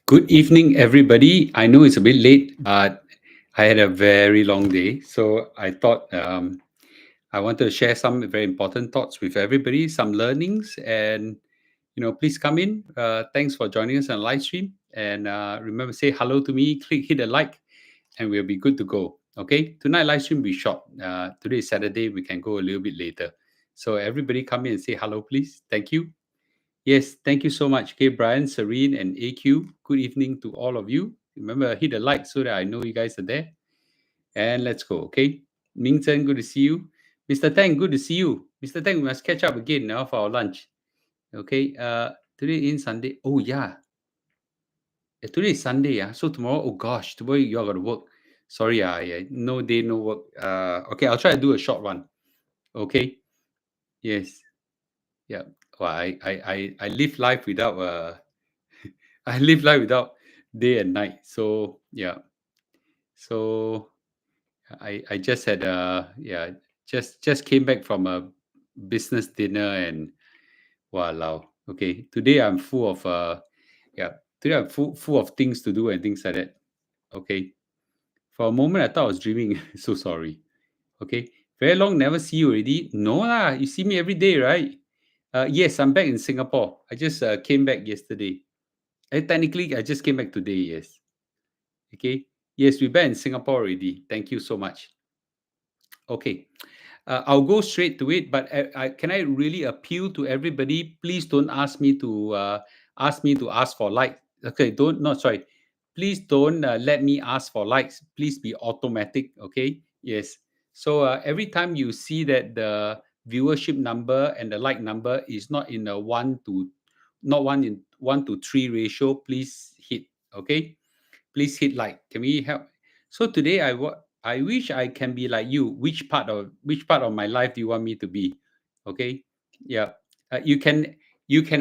Good evening, everybody. I know it's a bit late, but I had a very long day. So I thought I wanted to share some very important thoughts with everybody, some learnings, and please come in. Thanks for joining us on live stream. And remember, say hello to me, hit a like, and we'll be good to go. Okay, tonight live stream will be short. Today is Saturday, we can go a little bit later. So everybody come in and say hello, please. Thank you. Yes, thank you so much. Okay, Brian, Serene, and AQ. Good evening to all of you. Remember, hit the like so that I know you guys are there. And let's go. Okay. Ming Chen, good to see you. Mr. Tang, good to see you. Mr. Tang, we must catch up again now for our lunch. Okay. Today in Sunday. Oh yeah. Today is Sunday. So tomorrow, oh gosh, tomorrow you all got to work. Sorry, yeah. No day, no work. Okay, I'll try to do a short one. Okay. Yes. Yeah. Well, I live life without I live life without day and night. So yeah. So I just had just came back from a business dinner and wow. Okay. Today I'm full of today I'm full of things to do and things like that. Okay. For a moment I thought I was dreaming. So sorry. Okay. Very long never see you already. No lah. You see me every day, right? Yes, I'm back in Singapore. I just came back yesterday. Technically, I just came back today. Yes. Okay. Yes, we're back in Singapore already. Thank you so much. Okay. I'll go straight to it, but can I really appeal to everybody? Please don't ask me to ask for likes. Okay, don't no sorry. Please don't let me ask for likes. Please be automatic. Okay. Yes. So every time you see that the viewership number and the like number is not in a not 1:3 ratio, please hit. Okay, please hit like. Can we help? So today I wish I can be like you. Which part of my life do you want me to be? Okay. Yeah. You can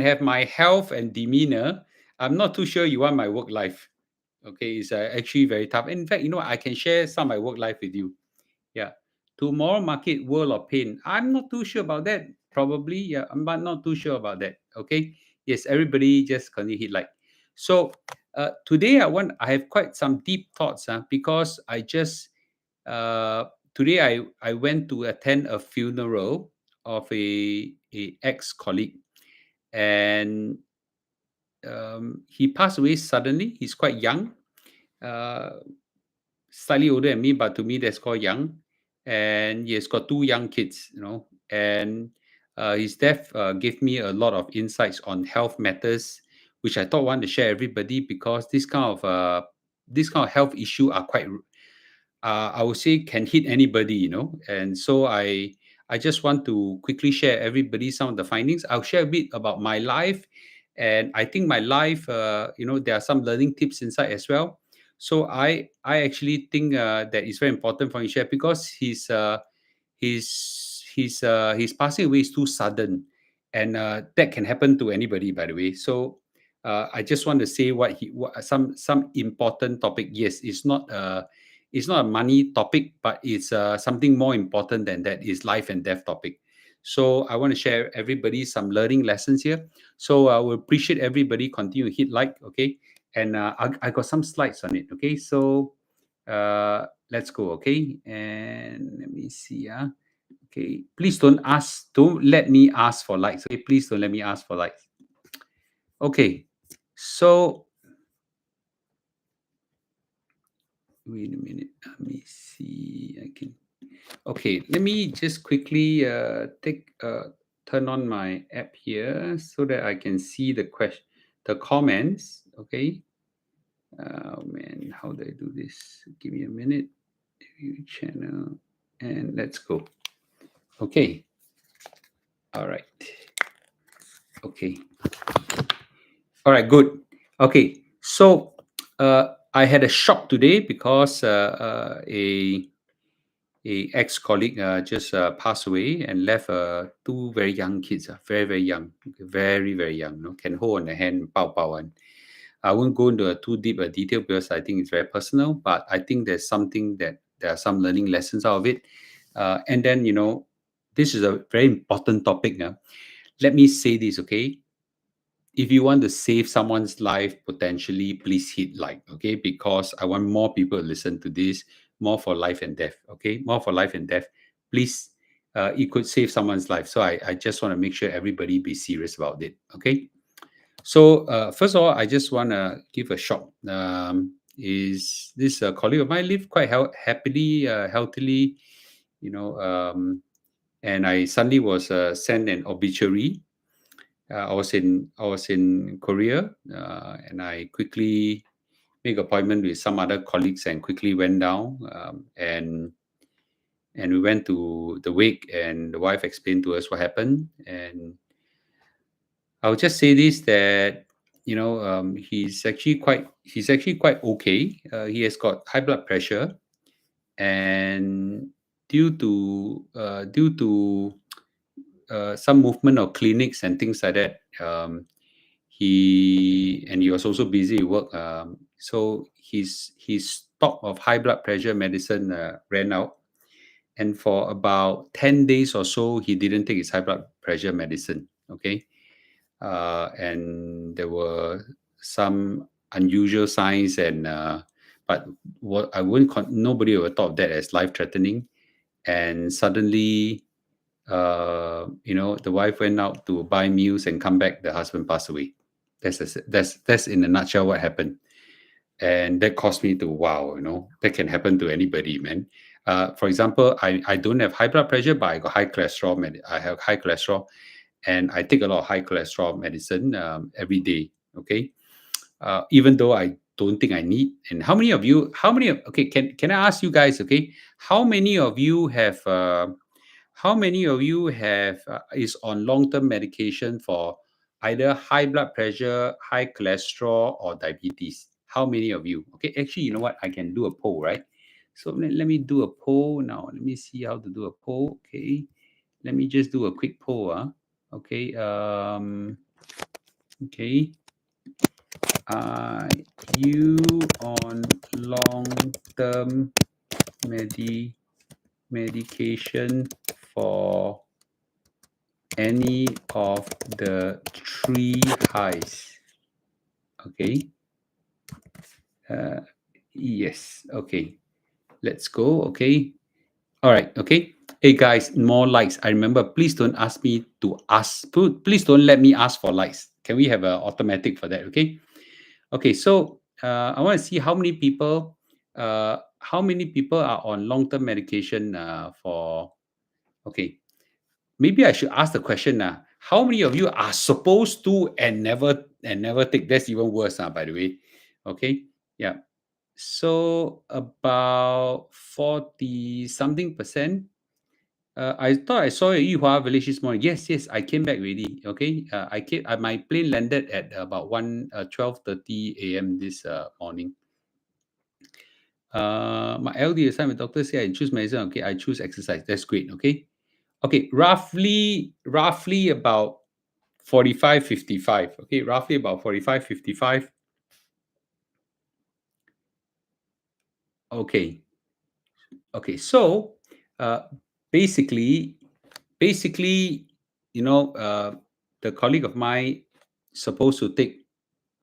have my health and demeanor. I'm not too sure you want my work life. Okay, it's actually very tough. In fact, I can share some of my work life with you. Yeah. Tomorrow market, world of pain. I'm not too sure about that. Probably, yeah, I'm not too sure about that. Okay. Yes, everybody just continue hit like. So today I have quite some deep thoughts because I just today I went to attend a funeral of a ex colleague, and he passed away suddenly. He's quite young. Uh, Slightly older than me, but to me that's called young. And he has got two young kids, and his death gave me a lot of insights on health matters, which I thought I want to share everybody because this kind of health issue are quite I would say can hit anybody, and so I just want to quickly share everybody some of the findings. I'll share a bit about my life, and I think my life, there are some learning tips inside as well. So I actually think that it's very important for me to share because his passing away is too sudden, and that can happen to anybody, by the way. So I just want to say some important topic. Yes, it's not a money topic, but it's something more important than that. Is life and death topic. So I want to share everybody some learning lessons here. So I will appreciate everybody continue to hit like, okay, and I got some slides on it. Okay, so let's go. Okay, and let me see. Okay, please don't let me ask for likes. Okay, please don't let me ask for likes. Okay, so wait a minute. Let me see. Okay, let me just quickly turn on my app here so that I can see the comments. Okay. Oh man, how do I do this? Give me a minute. View channel, and let's go. Okay. All right. Okay. All right. Good. Okay. So I had a shock today because a ex-colleague just passed away and left two very young kids, very, very young, very, very young, can hold on the hand, pow, pow, and I won't go into too deep a detail because I think it's very personal, but I think there are some learning lessons out of it. And then, this is a very important topic now. Let me say this, okay? if you want to save someone's life, potentially, please hit like, okay? Because I want more people to listen to this, more for life and death, okay? More for life and death. Please, it could save someone's life. So I just want to make sure everybody be serious about it, okay? So first of all, I just want to give a shock. Is this a colleague of mine live quite happily, healthily, you know, and I suddenly was sent an obituary. I was in Korea, and I quickly make appointment with some other colleagues and quickly went down, and we went to the wake, and the wife explained to us what happened. And I'll just say this, that he's actually quite okay. He has got high blood pressure, and due to some movement of clinics and things like that. He was also busy at work. So his stock of high blood pressure medicine ran out, and for about 10 days or so, he didn't take his high blood pressure medicine. Okay, and there were some unusual signs, and but what I wouldn't nobody would have thought of that as life threatening. And suddenly, the wife went out to buy meals and come back, the husband passed away. That's in a nutshell what happened. And that caused me to, wow, that can happen to anybody, man. For example, I don't have high blood pressure, but I got high cholesterol. I have high cholesterol, and I take a lot of high cholesterol medicine every day. Okay, even though I don't think I need. And okay, can I ask you guys, okay, how many of you have is on long-term medication for either high blood pressure, high cholesterol, or diabetes? How many of you? Okay, actually, you know what? I can do a poll, right? So let me do a poll now. Let me see how to do a poll. Okay, let me just do a quick poll. Okay. Okay. Are you on long-term medication for any of the three highs? Okay. Yes. Okay. Let's go. Okay. All right. Okay. Hey guys, more likes. I remember. Please don't ask me to ask. Please don't let me ask for likes. Can we have an automatic for that? Okay. Okay. So I want to see how many people. Are on long-term medication for. Okay. Maybe I should ask the question now. How many of you are supposed to and never take? That's even worse, by the way. Okay. Yeah. So about 40 something percent. I thought I saw you Yuhua Village this morning. Yes, yes, I came back already. Okay. I came. My plane landed at about 12:30 a.m. this morning. My LD assigned with doctor say I choose medicine. Okay, I choose exercise. That's great. Okay. Okay, roughly about 45, 55. Okay, roughly about 45, 55. Okay. Okay, so uh, basically, basically, the colleague of mine supposed to take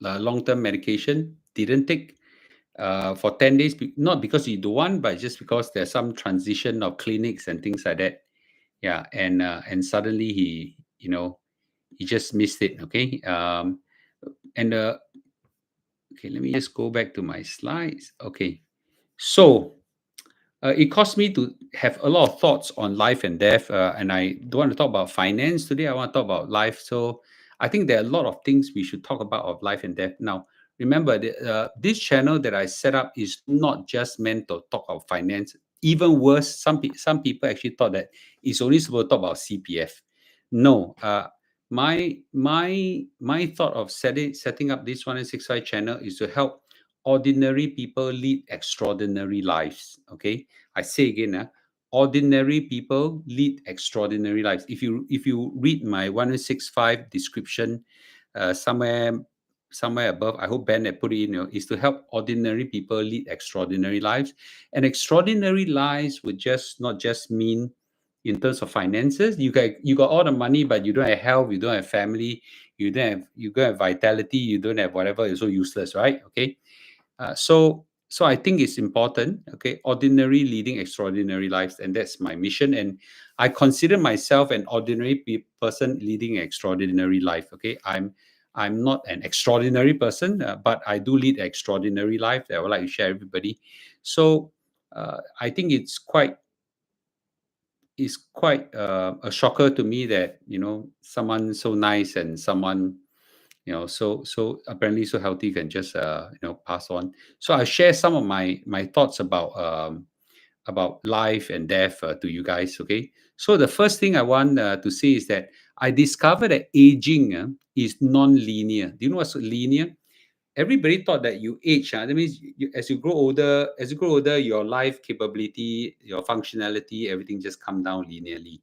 long-term medication, didn't take for 10 days, not because he don't want, but just because there's some transition of clinics and things like that. Yeah, and suddenly he just missed it. Okay. And Okay, let me just go back to my slides. Okay, so it caused me to have a lot of thoughts on life and death, and I don't want to talk about finance today. I want to talk about life. So I think there are a lot of things we should talk about of life and death. Now, remember, this channel that I set up is not just meant to talk about finance. Even worse, some people actually thought that it's only supposed to talk about CPF. No, my thought of setting up this 165 channel is to help ordinary people lead extraordinary lives. Okay, I say again, ordinary people lead extraordinary lives. If you read my 165 description, somewhere above, I hope Ben had put it in, is to help ordinary people lead extraordinary lives. And extraordinary lives would just not just mean in terms of finances. You got all the money, but you don't have health, you don't have family, you don't have vitality, you don't have whatever. It's so useless, right? Okay. So I think it's important. Okay, ordinary leading extraordinary lives, and that's my mission. And I consider myself an ordinary person leading an extraordinary life. Okay, I'm not an extraordinary person, but I do lead an extraordinary life that I would like to share with everybody. So I think it's quite a shocker to me that someone so nice and someone so apparently so healthy can just pass on. So I share some of my thoughts about life and death to you guys. Okay, so the first thing I want to say is that I discovered that aging is non-linear. Do you know what's linear? Everybody thought that you age, that means as you grow older, your life capability, your functionality, everything just come down linearly.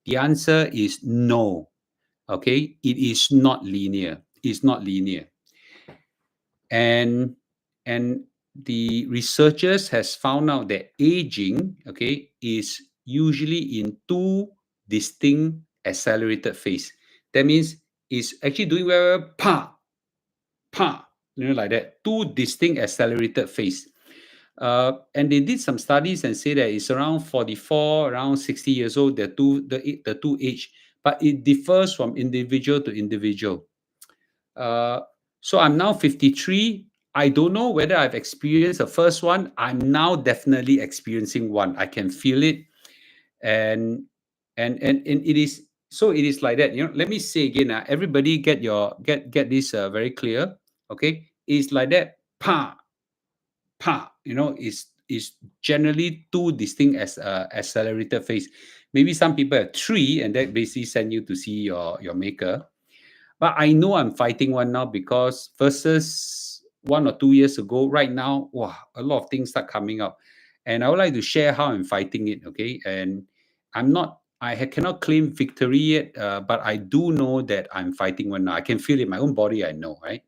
The answer is no. Okay, it is not linear. It's not linear. And and the researchers has found out that aging, okay, is usually in two distinct accelerated phase. That means it's actually doing very well, pa, like that. Two distinct accelerated phase. And they did some studies and say that it's around 44, around 60 years old, the two age, but it differs from individual to individual. Uh, so I'm now 53. I don't know whether I've experienced the first one. I'm now definitely experiencing one. I can feel it, and and it is so. It is like that. Let me say again. Everybody get this very clear. Okay, it's like that. Pa. Is generally two distinct as accelerated phase. Maybe some people have three, and that basically send you to see your maker. But I know I'm fighting one now, because versus 1 or 2 years ago, right now, wow, a lot of things start coming up. And I would like to share how I'm fighting it, okay? And cannot claim victory yet, but I do know that I'm fighting one now. I can feel it in my own body, I know, right?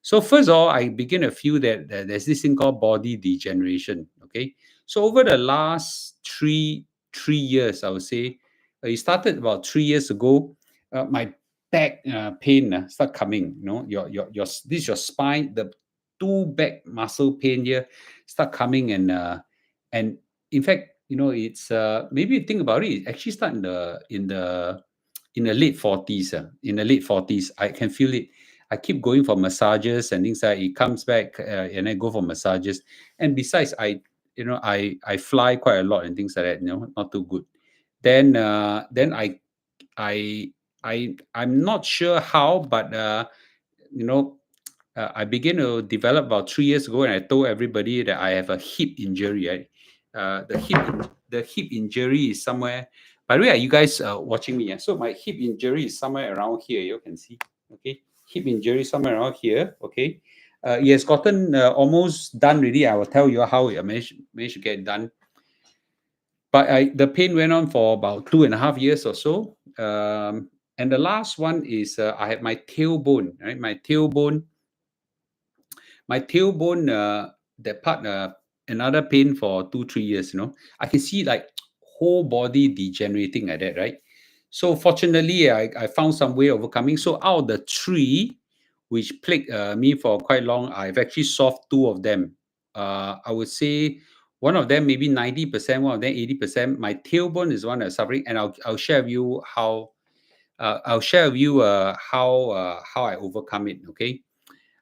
So first of all, I begin to feel that there's this thing called body degeneration. Okay, so over the last three years, I would say, it started about 3 years ago. My back pain start coming. Your this is your spine, the two back muscle pain here start coming, and in fact, it's maybe you think about it, it actually start in the late 40s. In the late 40s, I can feel it. I keep going for massages and things like it comes back, and I go for massages. And besides, I fly quite a lot and things like that. Not too good. Then I'm not sure how, but you know I began to develop about 3 years ago, and I told everybody that I have a hip injury. Right? The hip injury is somewhere. By the way, are you guys watching me? Yeah? So my hip injury is somewhere around here. You can see. Okay, hip injury somewhere around here. Okay, it has gotten almost done already. I will tell you how I managed to get it done. But the pain went on for about 2.5 years or so. And the last one is I had my tailbone. Right, my tailbone, that part, another pain for 2 3 years. I can see like whole body degenerating like that, right? So fortunately, I found some way of overcoming. So out of the three which plagued me for quite long, I've actually solved two of them. I would say one of them maybe 90%, one of them 80%. My tailbone is one that's suffering, and I'll share with you how I overcome it. Okay.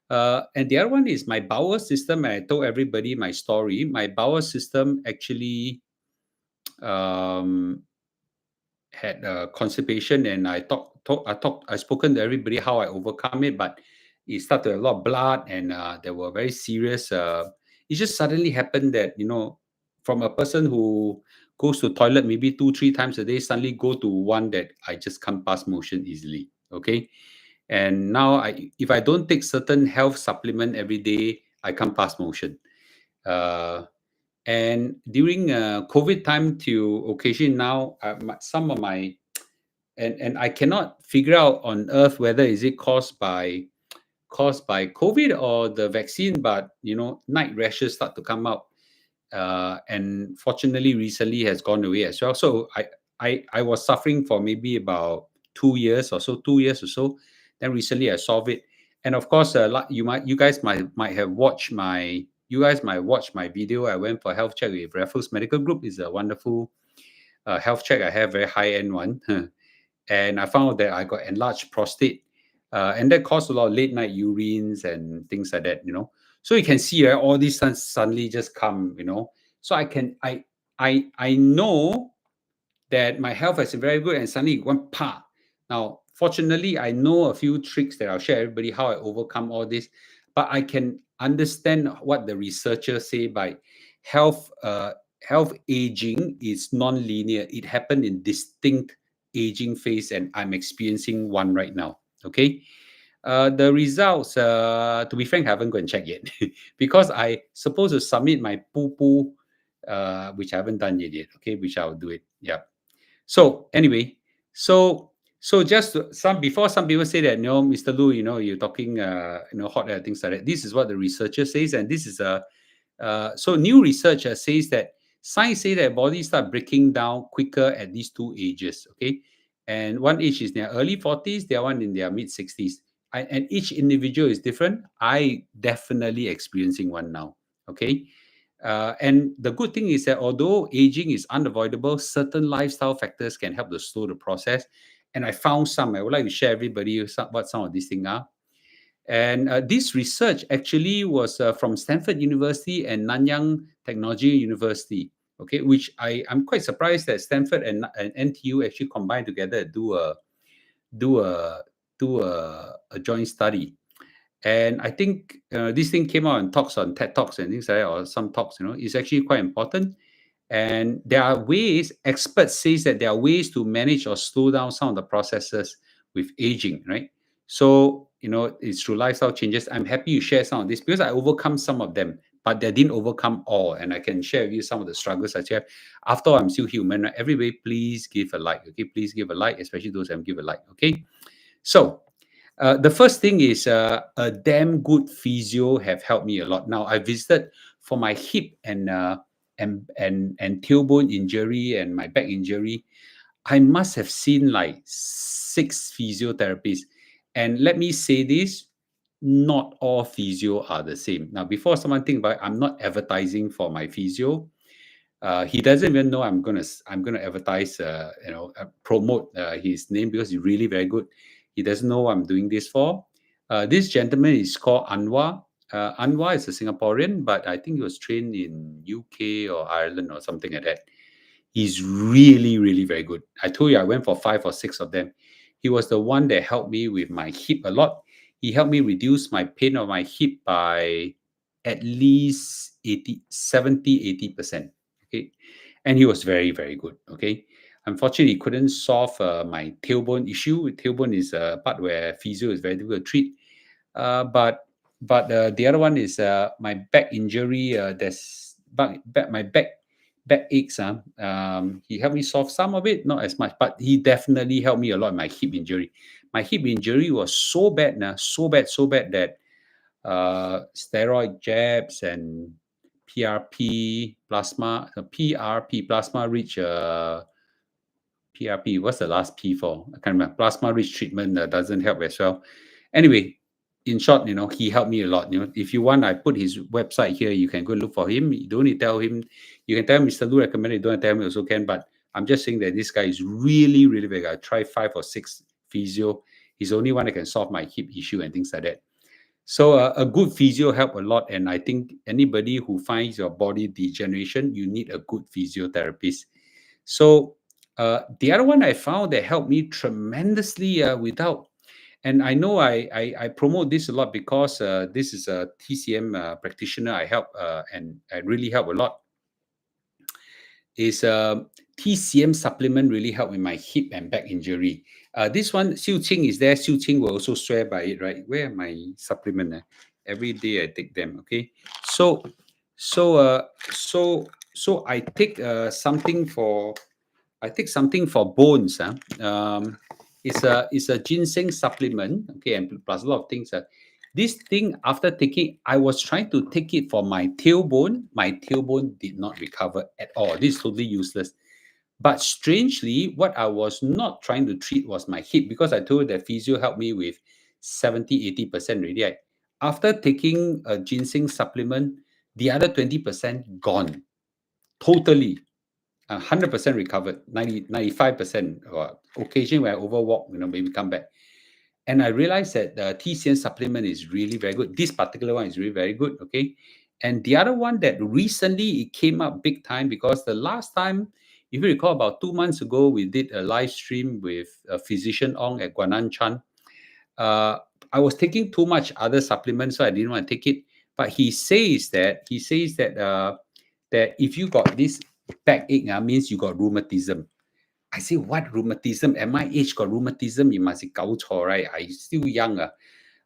And the other one is my bowel system. And I told everybody my story. My bowel system actually um, had constipation, and I spoken to everybody how I overcome it, but it started a lot of blood, and there were very serious. It just suddenly happened that from a person who goes to toilet maybe 2 3 times a day, suddenly go to one that I just can't pass motion easily. Okay, and now if I don't take certain health supplement every day, I can't pass motion. Uh, and during COVID time to occasion now, some of my and I cannot figure out on earth whether is it caused by COVID or the vaccine, but night rashes start to come out, and fortunately recently has gone away as well. So I was suffering for maybe about 2 years or so, 2 years or so. Then recently I solved it. And of course, you guys might have watched my video. I went for a health check with Raffles Medical Group. It's a wonderful health check. I have very high end one, and I found out that I got enlarged prostate, and that caused a lot of late night urines and things like that. So you can see, right, all these suddenly just come. So I know that my health has been very good, and suddenly it went pa. Now, fortunately, I know a few tricks that I'll share everybody how I overcome all this, but I can understand what the researchers say by health aging is non-linear. It happened in distinct aging phase, and I'm experiencing one right now. Okay. The results, to be frank, I haven't gone and checked yet because I supposed to submit my poo, which I haven't done yet. Okay, which I'll do it. Yeah. So anyway, so just some before some people say that, no, Mr. Lu, you're talking hot air, things like that. This is what the researcher says, and this is so new research says that science say that bodies start breaking down quicker at these two ages. Okay, and one age is in their early 40s, the other one in their mid 60s. And each individual is different. I definitely experiencing one now. Okay. And the good thing is that although aging is unavoidable, certain lifestyle factors can help to slow the process. And I found some. I would like to share everybody what some of these things are. And this research actually was from Stanford University and Nanyang Technology University. Okay, which I'm quite surprised that Stanford and NTU actually combined together to do a joint study. And I think this thing came out in talks on TED Talks and things like that, or some talks, it's actually quite important. And there are ways, experts say that there are ways to manage or slow down some of the processes with aging, right? So, it's through lifestyle changes. I'm happy you share some of this because I overcome some of them, but they didn't overcome all. And I can share with you some of the struggles I have. After all, I'm still human, right? Everybody, please give a like, okay? Please give a like, especially those that give a like, okay? So, the first thing is a damn good physio have helped me a lot. Now I visited for my hip and tailbone injury and my back injury. I must have seen like 6 physiotherapists. And let me say this, not all physio are the same. Now, before someone think about it, I'm not advertising for my physio. He doesn't even know I'm gonna advertise, promote his name because he's really very good. He doesn't know what I'm doing this for. This gentleman is called Anwar. Anwar is a Singaporean, but I think he was trained in UK or Ireland or something like that. He's really, really very good. I told you I went for 5 or 6 of them. He was the one that helped me with my hip a lot. He helped me reduce my pain of my hip by at least 80% okay. And he was very, very good. Okay. Unfortunately, he couldn't solve my tailbone issue. Tailbone is a part where physio is very difficult to treat. But the other one is my back injury. There's my back aches. He helped me solve some of it, not as much, but he definitely helped me a lot in my hip injury. My hip injury was so bad now, so bad that steroid jabs and PRP plasma, PRP plasma rich PRP. What's the last P for? I can't remember. Plasma rich treatment doesn't help as well. Anyway, in short, he helped me a lot. If you want, I put his website here. You can go look for him. You don't need to tell him. You can tell Mr. Lu recommended. You don't tell me also can. But I'm just saying that this guy is really, really big. I tried 5 or 6 physio. He's the only one that can solve my hip issue and things like that. So a good physio help a lot. And I think anybody who finds your body degeneration, you need a good physiotherapist. So the other one I found that helped me tremendously without, and I know I promote this a lot because this is a TCM practitioner I help and I really help a lot, is TCM supplement really helped with my hip and back injury. This one, Xiu Qing is there. Xiu Qing will also swear by it, right? Where are my supplement? Every day I take them, okay? So I take something for bones. It's a ginseng supplement, okay, and plus a lot of things. This thing, after taking, I was trying to take it for my tailbone. My tailbone did not recover at all. This is totally useless. But strangely, what I was not trying to treat was my hip, because I told you that physio helped me with 70-80% already. Right? After taking a ginseng supplement, the other 20% gone totally. 100% recovered, 95%. Or occasion where I overwalk, maybe come back. And I realized that the TCN supplement is really very good. This particular one is really very good. Okay. And the other one that recently it came up big time, because the last time, if you recall, about 2 months ago, we did a live stream with a physician Ong at Guanan Chan. Uh, I was taking too much other supplements, so I didn't want to take it. But he says that if you got this backache, means you got rheumatism. I say, what rheumatism? At my age, got rheumatism, you must be right? I still young.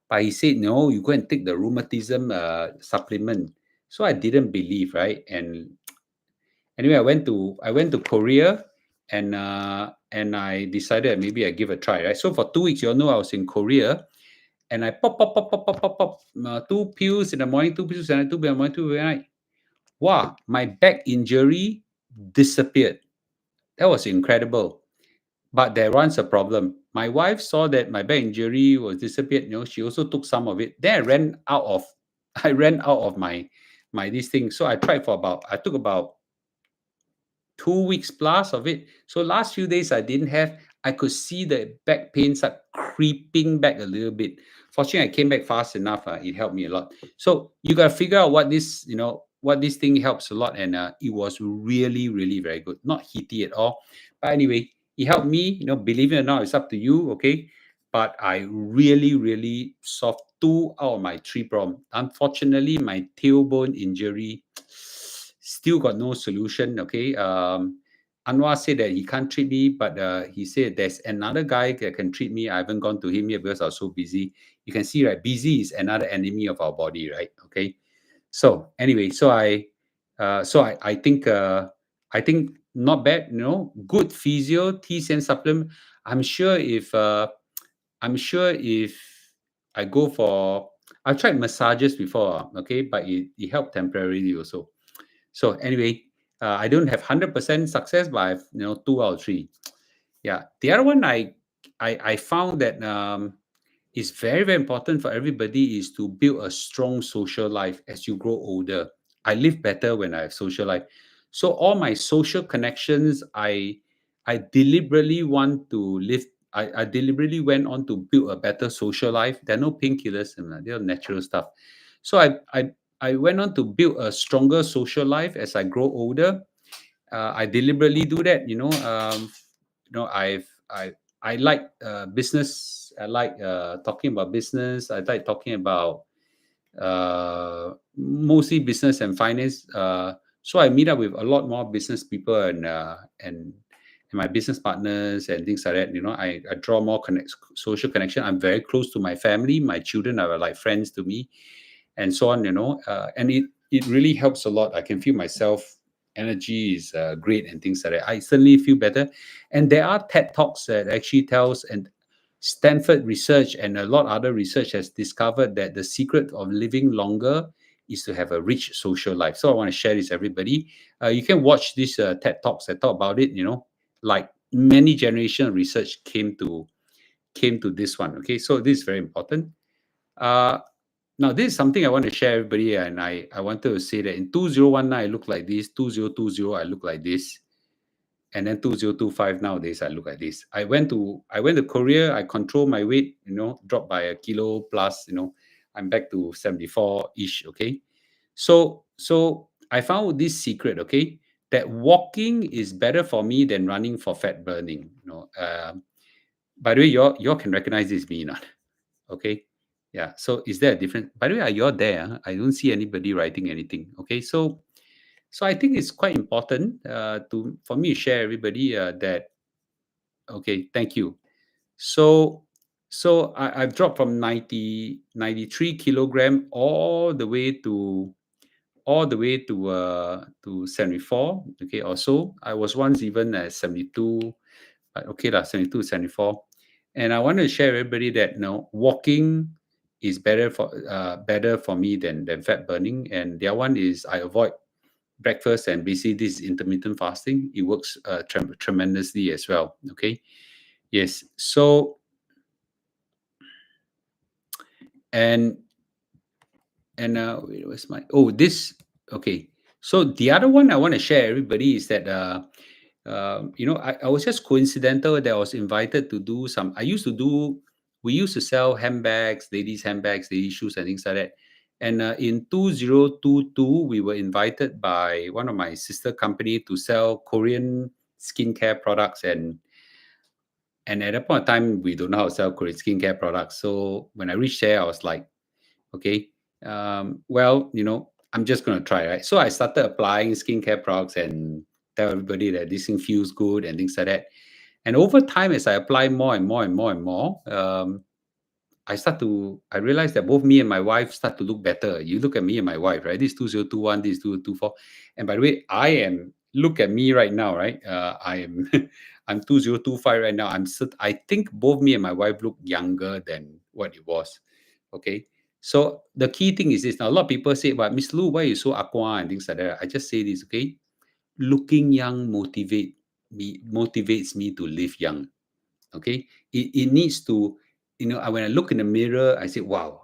But he said, no, you go and take the rheumatism supplement. So I didn't believe, right? And anyway, I went to Korea, and I decided maybe I give a try, right? So for 2 weeks, you all know I was in Korea, and I pop, two pills in the morning, two pills at night, two pills in the morning, two pills at night. Wow, my back injury disappeared. That was incredible. But there runs a problem. My wife saw that my back injury was disappeared. She also took some of it. Then I ran out of my this thing. So I took about 2 weeks plus of it. So last few days I didn't have. I could see the back pain start creeping back a little bit. Fortunately, I came back fast enough. It helped me a lot. So you gotta figure out what this thing helps a lot, and it was really, really very good. Not heaty at all. But anyway, it helped me. Believe it or not, it's up to you. Okay. But I really, really solved 2 out of my 3 problems. Unfortunately, my tailbone injury still got no solution. Okay. Anwar said that he can't treat me, but he said there's another guy that can treat me. I haven't gone to him yet because I was so busy. You can see, right? Busy is another enemy of our body, right? Okay. So anyway, I think not bad. Good physio, TCN supplement. I'm sure if I go for, I've tried massages before, okay, but it helped temporarily also. So anyway, I don't have 100% success, but I've 2 out of 3. Yeah. The other one I found that is very, very important for everybody is to build a strong social life as you grow older. I live better when I have social life. So all my social connections, I deliberately want to live. I deliberately went on to build a better social life. There are no painkillers, they're natural stuff. So I went on to build a stronger social life as I grow older. I deliberately do that. I like business. I like talking about business. I like talking about mostly business and finance. So I meet up with a lot more business people and my business partners and things like that. I draw more social connection. I'm very close to my family. My children are like friends to me, and so on. And it really helps a lot. I can feel myself. Energy is great and things like that. I certainly feel better. And there are TED Talks that actually tells, and Stanford research and a lot other research has discovered that the secret of living longer is to have a rich social life. So I want to share this everybody. You can watch these TED Talks that talk about it. Like many generation of research came to this one. Okay, so this is very important. Uh, Now, this is something I want to share everybody, and I wanted to say that in 2019 I look like this, 2020 I look like this, and then 2025 nowadays I look like this. I went to Korea. I control my weight, dropped by a kilo plus. I'm back to 74-ish. Okay, so I found this secret. Okay, that walking is better for me than running for fat burning. By the way, you all can recognize this me not? Okay. Yeah. So is there a difference? By the way, are you all there? I don't see anybody writing anything. Okay. So I think it's quite important for me to share everybody that. Okay. Thank you. So I've dropped from 93 kilogram all the way to 74. Okay. Or so I was once even at 72. But okay lah, 72, 74. And I want to share with everybody that walking is better for me than fat burning. And the other one is I avoid breakfast, and basically this is intermittent fasting. It works tremendously as well. Okay, yes. So and wait, where's my this okay. So the other one I want to share everybody is that I was just coincidental that I was invited to do some. We used to sell handbags, ladies shoes, and things like that. And in 2022, we were invited by one of my sister company to sell Korean skincare products. And at that point of time, we don't know how to sell Korean skincare products. So when I reached there, I was like, okay, well, I'm just going to try, right? So I started applying skincare products and tell everybody that this thing feels good and things like that. And over time, as I apply more and more and more and more, I realized that both me and my wife start to look better. You look at me and my wife, right? This is 2021, this is 2024. And by the way, look at me right now, right? I am, I'm 2025 right now. I think both me and my wife look younger than what it was. Okay. So the key thing is this. Now, a lot of people say, but Miss Lu, why are you so aqua and things like that? I just say this, okay? Looking young motivates me to live young. Okay, it needs to, when I look in the mirror, I say, wow,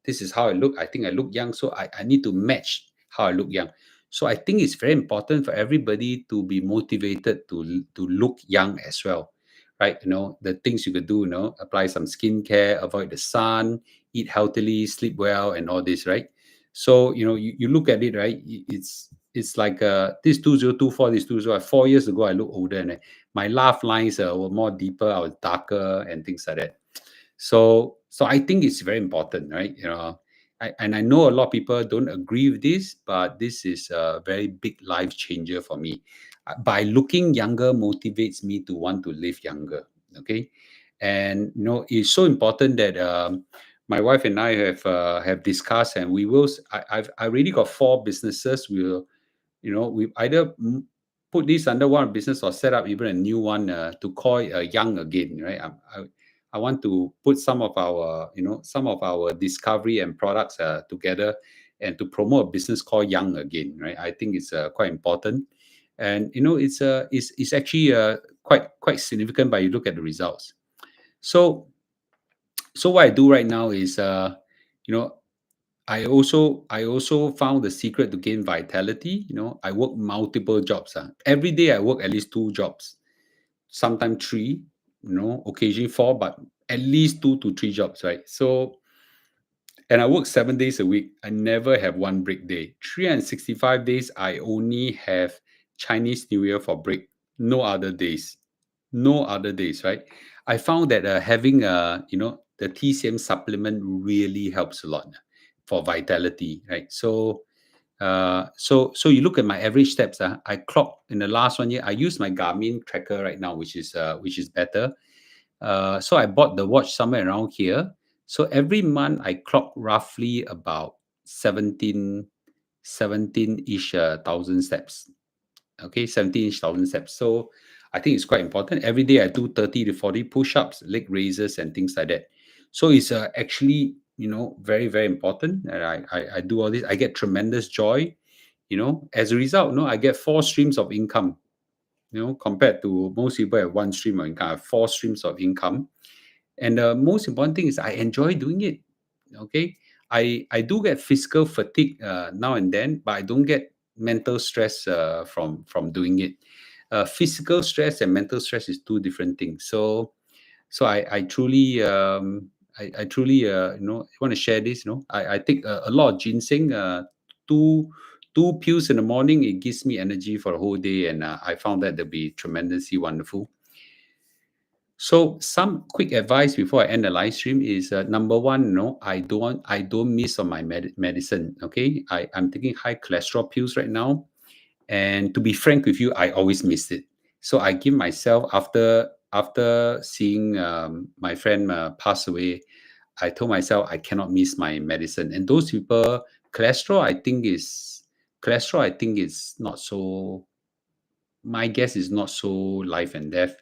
this is how I look. I think I look young, so I need to match how I look young. So I think it's very important for everybody to be motivated to look young as well, right? The things you could do, apply some skincare, avoid the sun, eat healthily, sleep well, and all this, right? So you look at it, right? It's like this 2024, this 2024, 4 years ago I look older, and my laugh lines were more deeper, I was darker, and things like that. So I think it's very important, right? And I know a lot of people don't agree with this, but this is a very big life changer for me. By looking younger motivates me to want to live younger. Okay, and it's so important that my wife and I have discussed, and we will. I already got 4 businesses. We've either put this under one business or set up even a new one to call it young again, right? I want to put some of our discovery and products together and to promote a business called Young Again, right? I think it's quite important, and it's actually quite significant. But you look at the results. So what I do right now is you know I also found the secret to gain vitality. I work multiple jobs. Every day I work at least 2 jobs, sometimes three, occasionally four, but at least 2 to 3 jobs, right? So, and I work 7 days a week. I never have one break day. 365 days, I only have Chinese New Year for break. No other days. No other days, right? I found that having the TCM supplement really helps a lot for vitality, right? So you look at my average steps. I clock in the last 1 year. I use my Garmin tracker right now, which is better. So I bought the watch somewhere around here. So every month I clock roughly about 17-ish thousand steps. Okay, 17-ish thousand steps. So I think it's quite important. Every day I do 30 to 40 push-ups, leg raises, and things like that. So it's actually, very, very important. And I do all this. I get tremendous joy. As a result, I get 4 streams of income. Compared to most people have 1 stream of income, I have 4 streams of income. And the most important thing is I enjoy doing it. Okay, I do get physical fatigue now and then, but I don't get mental stress from doing it. Physical stress and mental stress is two different things. So I truly I truly want to share this. I take a lot of ginseng. Two two pills in the morning, it gives me energy for the whole day, and I found that to be tremendously wonderful. So some quick advice before I end the live stream is number one, no, I don't miss on my medicine. Okay, I'm taking high cholesterol pills right now, and to be frank with you, I always miss it. So I give myself, after seeing my friend pass away, I told myself I cannot miss my medicine. And those people, cholesterol I think is not so, my guess is not so life and death.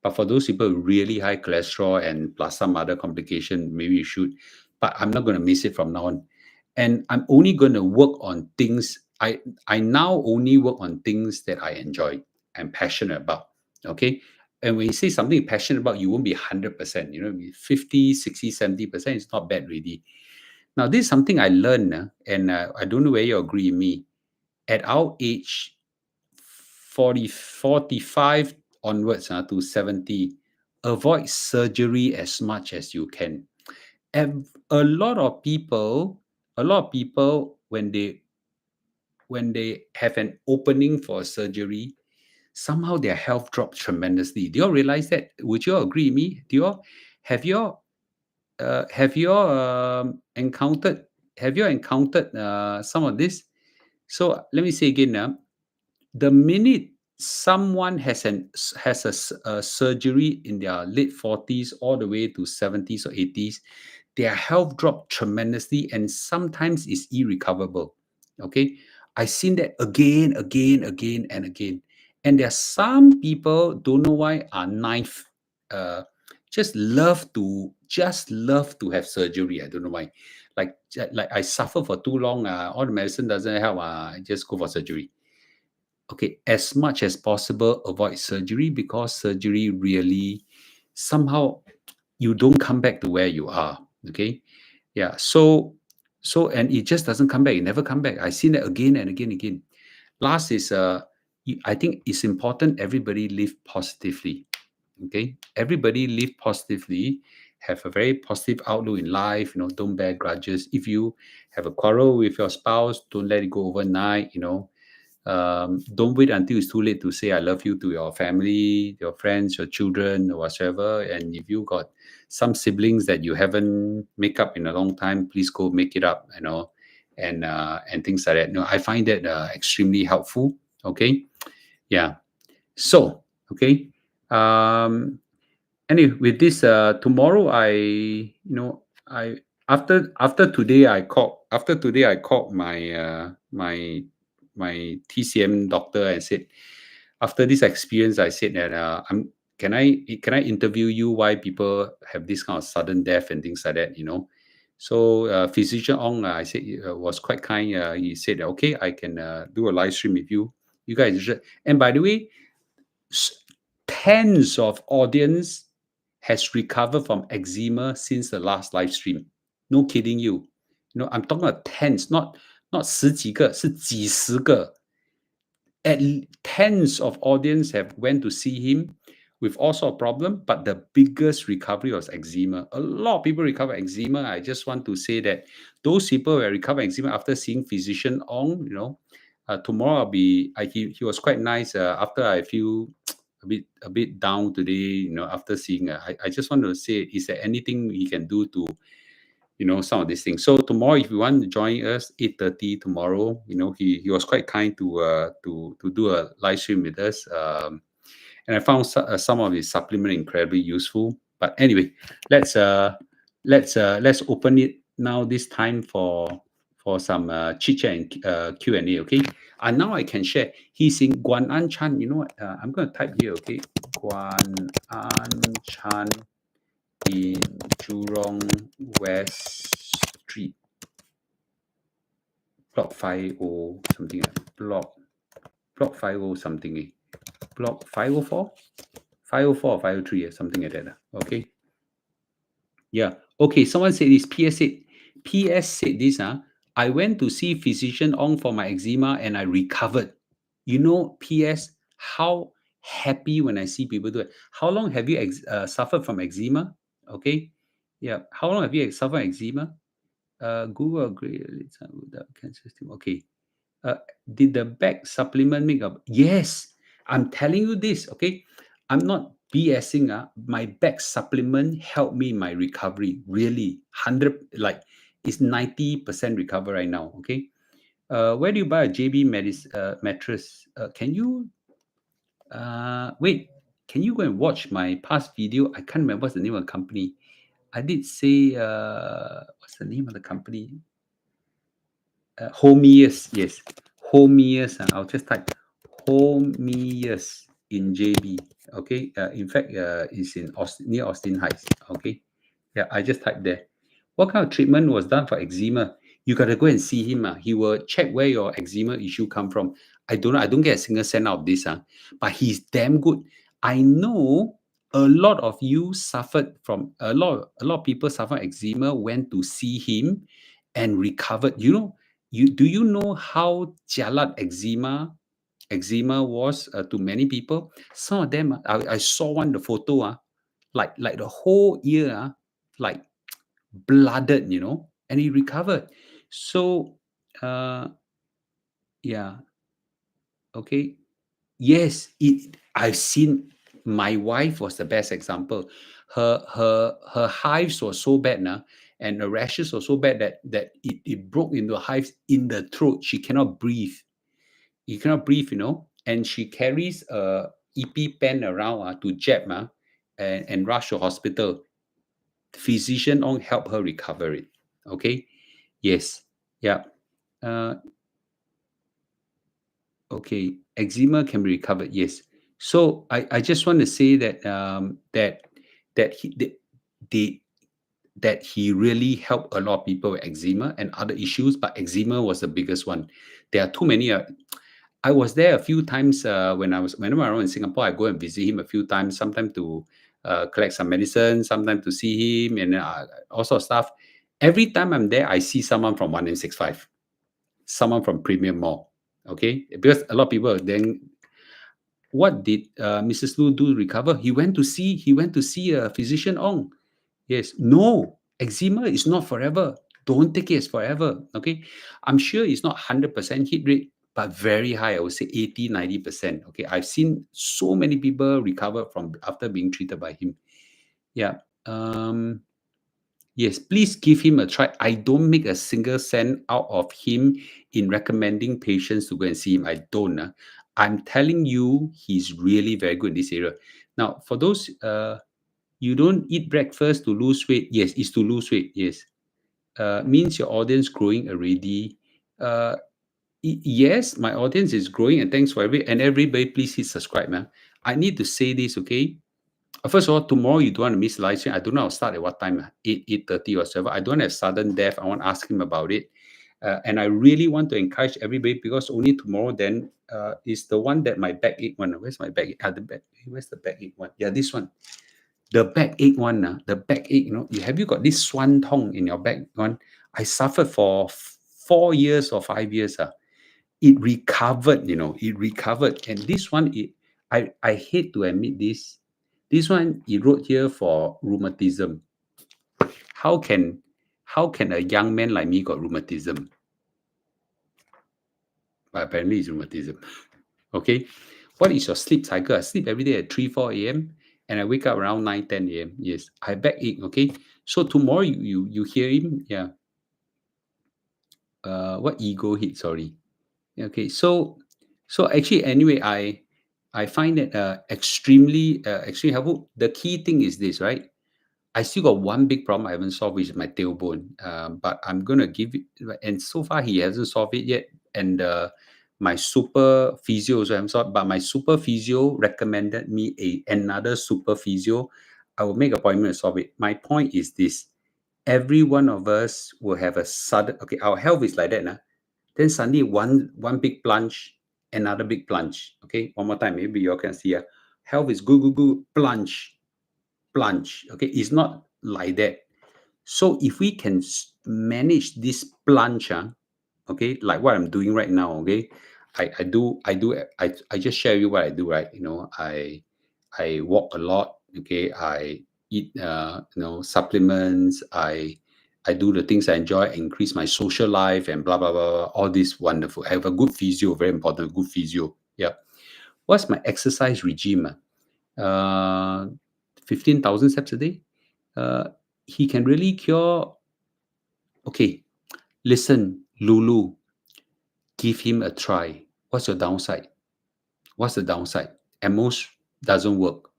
But for those people with really high cholesterol and plus some other complication, maybe you should. But I'm not going to miss it from now on. And I'm only going to work on things I now only work on things that I enjoy and passionate about. Okay. And when you say something you're passionate about, you won't be 100%, be 50, 60, 70%. It's not bad really. Now, this is something I learned, and I don't know whether you agree with me. At our age, 45 onwards to 70, avoid surgery as much as you can. And a lot of people, when they have an opening for a surgery, somehow their health drops tremendously. Do you all realize that? Would you all agree with me? Have you all have you all encountered some of this? So let me say again now, the minute someone has a surgery in their late 40s all the way to 70s or 80s, their health drop tremendously and sometimes it's irrecoverable. Okay, I've seen that again and again. And there are some people, don't know why, are knife, uh, just love to have surgery. I don't know why. Like I suffer for too long, all the medicine doesn't help, I just go for surgery. Okay, as much as possible, avoid surgery, because surgery really, somehow, you don't come back to where you are. Okay, yeah. And it just doesn't come back. It never come back. I seen that again and again. Last is I think it's important everybody live positively. Okay, everybody live positively, have a very positive outlook in life. Don't bear grudges. If you have a quarrel with your spouse, don't let it go overnight. Don't wait until it's too late to say I love you to your family, your friends, your children, or whatsoever. And if you got some siblings that you haven't make up in a long time, please go make it up, and things like that. I find that extremely helpful. Okay. Yeah. So, okay. Anyway, with this, tomorrow I after today I called my TCM doctor and said, after this experience, I said that can I interview you why people have this kind of sudden death and things like that. So physician Ong, I said, was quite kind. He said, okay, I can do a live stream with you. You guys should. And by the way, tens of audience has recovered from eczema since the last live stream. No kidding you. I'm talking about tens, not 十几个, 是几十个. Tens of audience have went to see him with all sort of problem, but the biggest recovery was eczema. A lot of people recover eczema. I just want to say that those people who recover eczema after seeing physician Ong, tomorrow I'll be. He was quite nice. After I feel a bit down today, after seeing. I just want to say, is there anything we can do to, some of these things? So tomorrow, if you want to join us, 8:30 tomorrow, he was quite kind to do a live stream with us. And I found some of his supplement incredibly useful. But anyway, let's open it now, this time for some chit chat and Q&A. Okay, and now I can share. He's in Guan An Chan. You know what? I'm going to type here. Okay, Guan An Chan in Jurong West Street, block 50 something. Block 50 something. Block 504, 504 or 503 or something like that. Okay. Yeah. Okay. Someone said this. PS said this. I went to see physician Ong for my eczema and I recovered. PS, how happy when I see people do it. How long have you suffered from eczema? Okay. Yeah. How long have you suffered eczema? Google agree. Cancer system. Okay. Did the back supplement make up? Yes. I'm telling you this. Okay. I'm not BSing. My back supplement helped me in my recovery. Really. 100, like, it's 90% recover right now. Okay. Where do you buy a JB mattress? Can you wait? Can you go and watch my past video? I can't remember what's the name of the company. I did say what's the name of the company? Homius, yes, Homius. I'll just type Homius in JB. Okay. In fact, it's in near Austin Heights. Okay. Yeah, I just typed there. What kind of treatment was done for eczema? You got to go and see him. He will check where your eczema issue come from. I don't know. I don't get a single cent out of this. But he's damn good. I know a lot of you suffered from a lot of people suffer eczema, went to see him and recovered. You know how jialat eczema was to many people. Some of them, I saw one the photo, like the whole ear, like blooded, and he recovered. So, yeah, okay. Yes, I've seen. My wife was the best example. Her hives were so bad now, and the rashes were so bad that it broke into hives in the throat. She cannot breathe. You cannot breathe, and she carries a EP pen around to jab and rush to hospital. Physician on help her recover it. Okay. Yes. Yeah. Uh, okay. Eczema can be recovered. Yes. So I just want to say that that he that they that he really helped a lot of people with eczema and other issues, but eczema was the biggest one. There are too many. I was there a few times whenever I was in Singapore. I go and visit him a few times, sometimes to collect some medicine, sometimes to see him, and all sorts of stuff. Every time I'm there, I see someone from 1965, someone from Premium Mall. Okay, because a lot of people then. What did Mrs. Lu do to recover? He went to see a physician on. Yes. No, eczema is not forever. Don't take it as forever. Okay. I'm sure it's not 100% hit rate, but very high. I would say 80, 90%. Okay. I've seen so many people recover from after being treated by him. Yeah. Yes, please give him a try. I don't make a single cent out of him in recommending patients to go and see him. I don't. I'm telling you, he's really very good in this area. Now, for those you don't eat breakfast to lose weight. Yes, it's to lose weight. Yes. Means your audience growing already. Uh, yes, my audience is growing, and thanks for everybody. Please hit subscribe, man. I need to say this, okay? First of all, tomorrow you don't want to miss live stream. I don't know. I'll start at what time? 8:30 or so. I don't have sudden death. I want to ask him about it. And I really want to encourage everybody because only tomorrow then is the one that my backache one. Where's my backache? Where's the backache one? Yeah, this one. The backache one, the backache, have you got this swan tongue in your back one? I suffered for 4 years or 5 years. It recovered, it recovered. And this one, I hate to admit this. This one, he wrote here for rheumatism. How can a young man like me got rheumatism? But apparently it's rheumatism. Okay. What is your sleep cycle? I sleep every day at 3, 4 a.m. and I wake up around 9, 10 a.m. Yes. I backache. Okay. So tomorrow you hear him. Yeah. What ego hit? Sorry. Okay. So actually anyway, I find that extremely helpful. The key thing is this, right? I still got one big problem I haven't solved, which is my tailbone. But I'm gonna give it, and so far he hasn't solved it yet. And my super physio also haven't solved, but my super physio recommended me another super physio. I will make appointment to solve it. My point is this: every one of us will have a sudden. Okay, our health is like that, nah? Then suddenly one big plunge, another big plunge. Okay, one more time, maybe you all can see. Health is good, good, good, plunge. Okay, it's not like that. So if we can manage this plunge, okay, like what I'm doing right now, okay, I just share you what I do, right? I walk a lot, okay, I eat supplements, I do the things I enjoy, increase my social life and blah blah blah, blah, all this wonderful. I have a good physio, very important, good physio. Yeah. What's my exercise regime? Uh 15,000 steps a day. Uh he can really cure. Okay, listen, Lulu, give him a try. What's your downside? What's the downside? At most, doesn't work.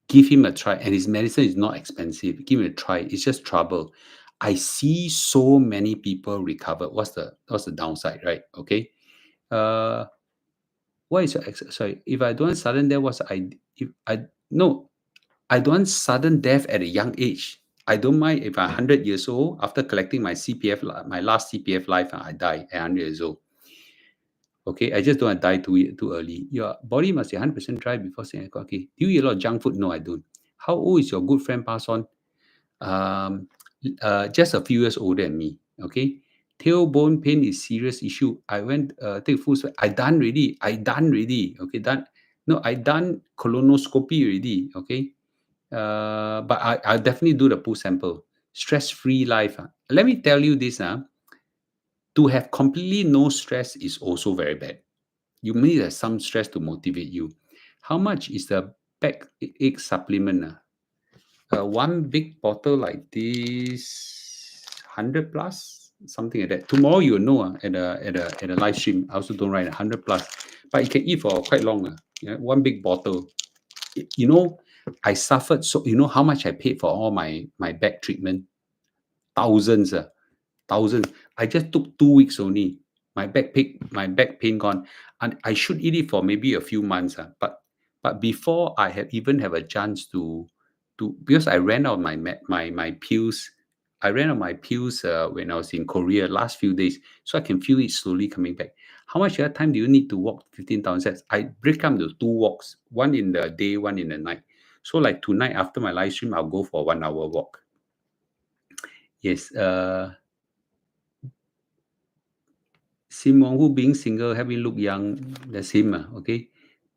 Give him a try, and his medicine is not expensive. Give him a try. It's just trouble. I see so many people recover. What's the downside, right? Okay. Uh, what is your sorry? If I don't want sudden death, what's I if I no, I don't want sudden death at a young age. I don't mind if I'm 100 years old, after collecting my CPF, my last CPF life, I die at 100 years old. Okay, I just don't want to die too early. Your body must be 100% dry before saying, okay, do you eat a lot of junk food? No, I don't. How old is your good friend pass on? Um, just a few years older than me. Okay, tailbone pain is serious issue. I went take full sweat. I done already. I done already. Okay, done. No, I done colonoscopy already. Okay, but I'll definitely do the pool sample. Stress-free life. Let me tell you this. To have completely no stress is also very bad. You need some stress to motivate you. How much is the back egg supplement? One big bottle like this, 100 plus, something like that. Tomorrow you'll know at a live stream. I also don't write 100 plus, but you can eat for quite long. Yeah, one big bottle. You know, I suffered so. You know how much I paid for all my back treatment? Thousands. Thousands. I just took 2 weeks only. My back pain gone, and I should eat it for maybe a few months. But before I have even have a chance to because I ran out my pills. I ran out my pills when I was in Korea last few days, so I can feel it slowly coming back. How much time do you need to walk 15,000 steps? I break up into two walks, one in the day, one in the night. So like tonight after my live stream, I'll go for 1 hour walk. Yes. Sim Wong Hu being single, having look young, that's him. Okay.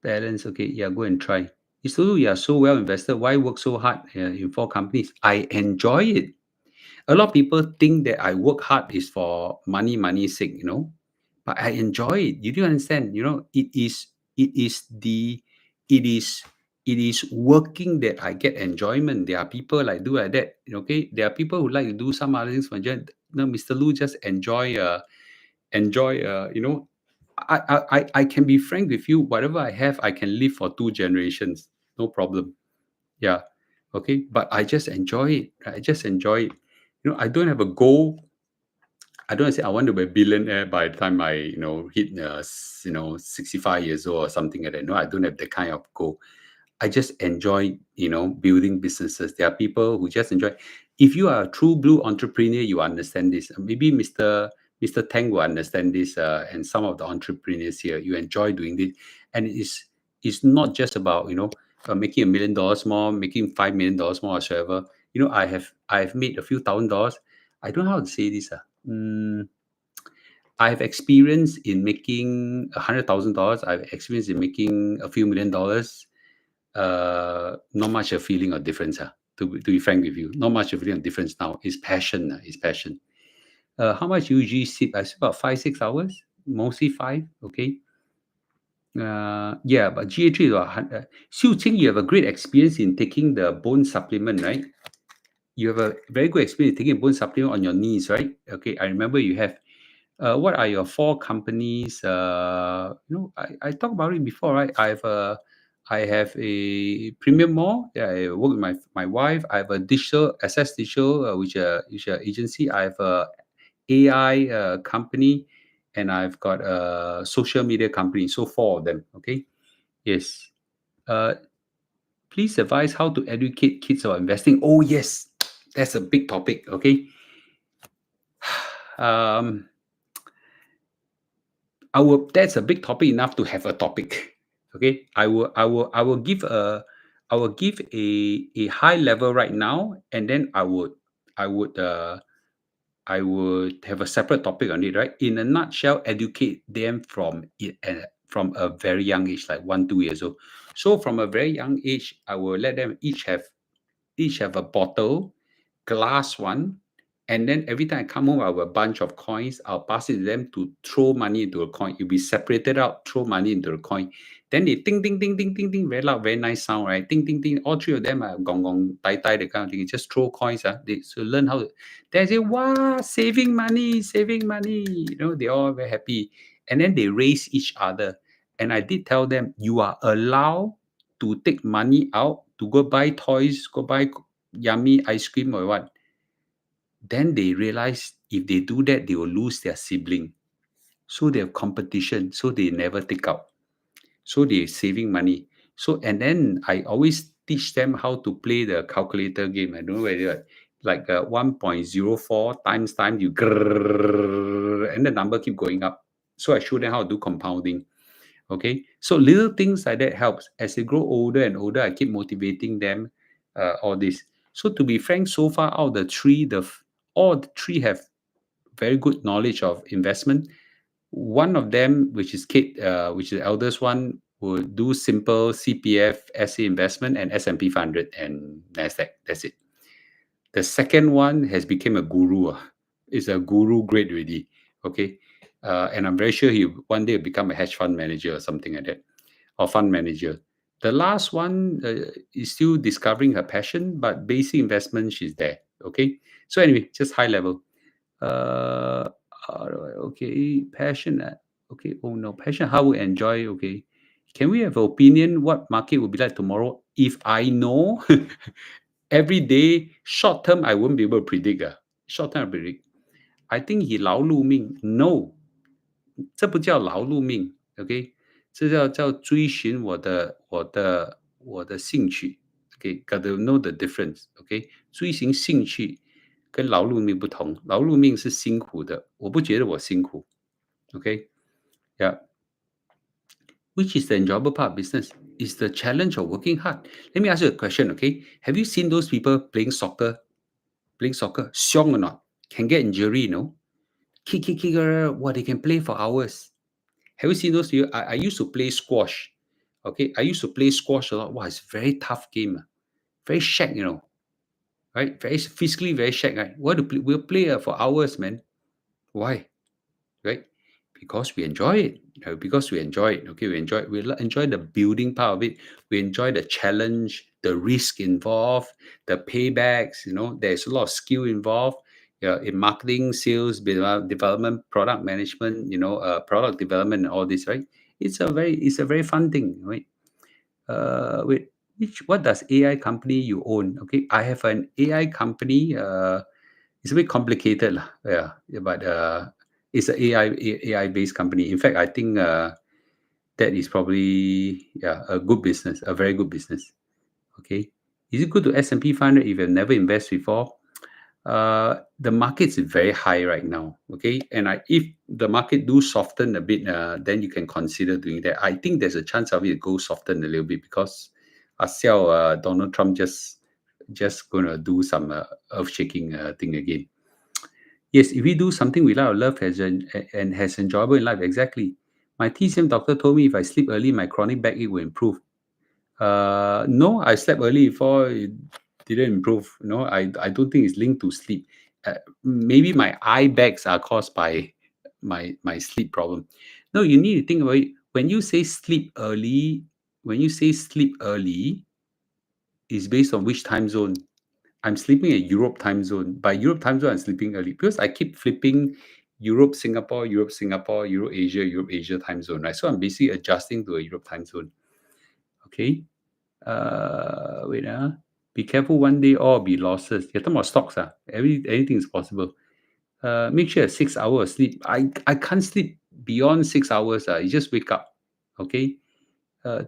Balance, okay. Yeah, go and try. It's true, you are so well invested. Why work so hard in 4 companies? I enjoy it. A lot of people think that I work hard is for money's sake, but I enjoy it. You do understand? It is it is working that I get enjoyment. There are people like do like that. Okay, there are people who like to do some other things for enjoyment. No, Mr. Lu just enjoy. I can be frank with you. Whatever I have, I can live for 2 generations, no problem. Yeah, okay. But I just enjoy it. I just enjoy it. I don't have a goal. I don't say I want to be a billionaire by the time I, hit, 65 years old or something like that. No, I don't have that kind of goal. I just enjoy, building businesses. There are people who just enjoy. If you are a true blue entrepreneur, you understand this. Maybe Mr. Tang will understand this, and some of the entrepreneurs here, you enjoy doing this, and it's not just about making $1 million more, making $5 million more, or whatever. I have made a few $1,000. I don't know how to say this. I have experience in making $100,000. I've experience in making a few $1 million. Not much a feeling of difference. To be frank with you, not much a feeling of difference now. It's passion. It's passion. How much you usually sleep? I sleep about 5-6 hours, mostly 5. Okay. Yeah, but GA3 is Xiu Qing, you have a great experience in taking the bone supplement, right? You have a very good experience taking a bone supplement on your knees, right? Okay, I remember you have. What are your 4 companies? I talked about it before, right? I have a premium mall. Yeah, I work with my wife. I have a digital access digital, which agency. I have a AI company, and I've got a social media company. So 4 of them. Okay. Yes. Uh, Please advise how to educate kids about investing. Oh yes, that's a big topic. Okay. Um, that's a big topic enough to have a topic. Okay, I will give a high level right now, and then I would have a separate topic on it, right? In a nutshell, educate them from a very young age, like 1-2 years old. So from a very young age, I will let them each have a bottle, glass one, and then every time I come home, I have a bunch of coins. I'll pass it to them to throw money into a coin. It'll be separated out, throw money into a coin. Then they ding, ding, ding, ding, ding, ding, very loud, very nice sound, right? Ding, ding, ding. All 3 of them are gong, gong, tai, tai, the kind of thing. You just throw coins. They so learn how to. They say, wow, saving money, saving money. They all very happy. And then they raise each other. And I did tell them, you are allowed to take money out to go buy toys, go buy yummy ice cream or what. Then they realize if they do that, they will lose their sibling. So they have competition. So they never take out. So they're saving money. So and then I always teach them how to play the calculator game. I don't know whether like 1.04 times you grrrr, and the number keep going up. So I showed them how to do compounding. Okay, so little things like that helps. As they grow older and older, I keep motivating them. All this. So to be frank, so far out of the three, all the three have very good knowledge of investment. One of them, which is Kate, which is the eldest one, will do simple CPF, SA investment, and S&P 500 and Nasdaq. That's it. The second one has become a guru. Is a guru grade already. Okay, and I'm very sure he one day will become a hedge fund manager or something like that, or fund manager. The last one is still discovering her passion, but basic investment she's there. Okay, so anyway, just high level. Uh, okay, passion. Okay, oh no, passion. How we enjoy? Okay, can we have an opinion what market will be like tomorrow? If I know, every day short term I won't be able to predict. Short term I predict. I think he 劳碌命. No, 这不叫劳碌命，OK，这叫追寻我的兴趣。OK，got to know the difference。OK，追寻兴趣跟劳碌命不同，劳碌命是辛苦的，我不觉得我辛苦。OK，yeah. Which is the enjoyable part of business? Is the challenge of working hard. Let me ask you a question, okay? Have you seen those people playing soccer? Playing soccer, 凶 or not? Can get injury, you know? Kick, they can play for hours. Have you seen those people? I used to play squash. Okay, I used to play squash a lot. Wow, it's a very tough game. Very shag, right? Very physically very shag, right? We'll play for hours, man. Why? Right? Because we enjoy it. Because we enjoy it. Okay, we enjoy the building part of it. We enjoy the challenge, the risk involved, the paybacks. There's a lot of skill involved. In marketing, sales, development, product management. Product development, and all this, right? It's a very fun thing, right? Wait, what does AI company you own? Okay, I have an AI company. It's a bit complicated, lah. Yeah, but it's an AI based company. In fact, I think that is probably a good business, a very good business. Okay, is it good to S&P 500 if you've never invested before? The market is very high right now. Okay, and if the market do soften a bit, then you can consider doing that. I think there's a chance of it go soften a little bit because Donald Trump just gonna do some earth shaking thing again. Yes, if we do something we like or love and has enjoyable in life, exactly. My TCM doctor told me if I sleep early, my chronic backache will improve. No, I slept early before it didn't improve. No, I don't think it's linked to sleep. Maybe my eye bags are caused by my sleep problem. No, you need to think about it. When you say sleep early, is based on which time zone? I'm sleeping at Europe time zone. By Europe time zone, I'm sleeping early because I keep flipping Europe, Singapore, Europe, Singapore, Europe, Asia time zone, right? So I'm basically adjusting to a Europe time zone. Okay. Wait. Be careful, one day all be losses. You're talking about stocks. Anything is possible. Make sure 6 hours of sleep. I can't sleep beyond 6 hours. You just wake up. Okay.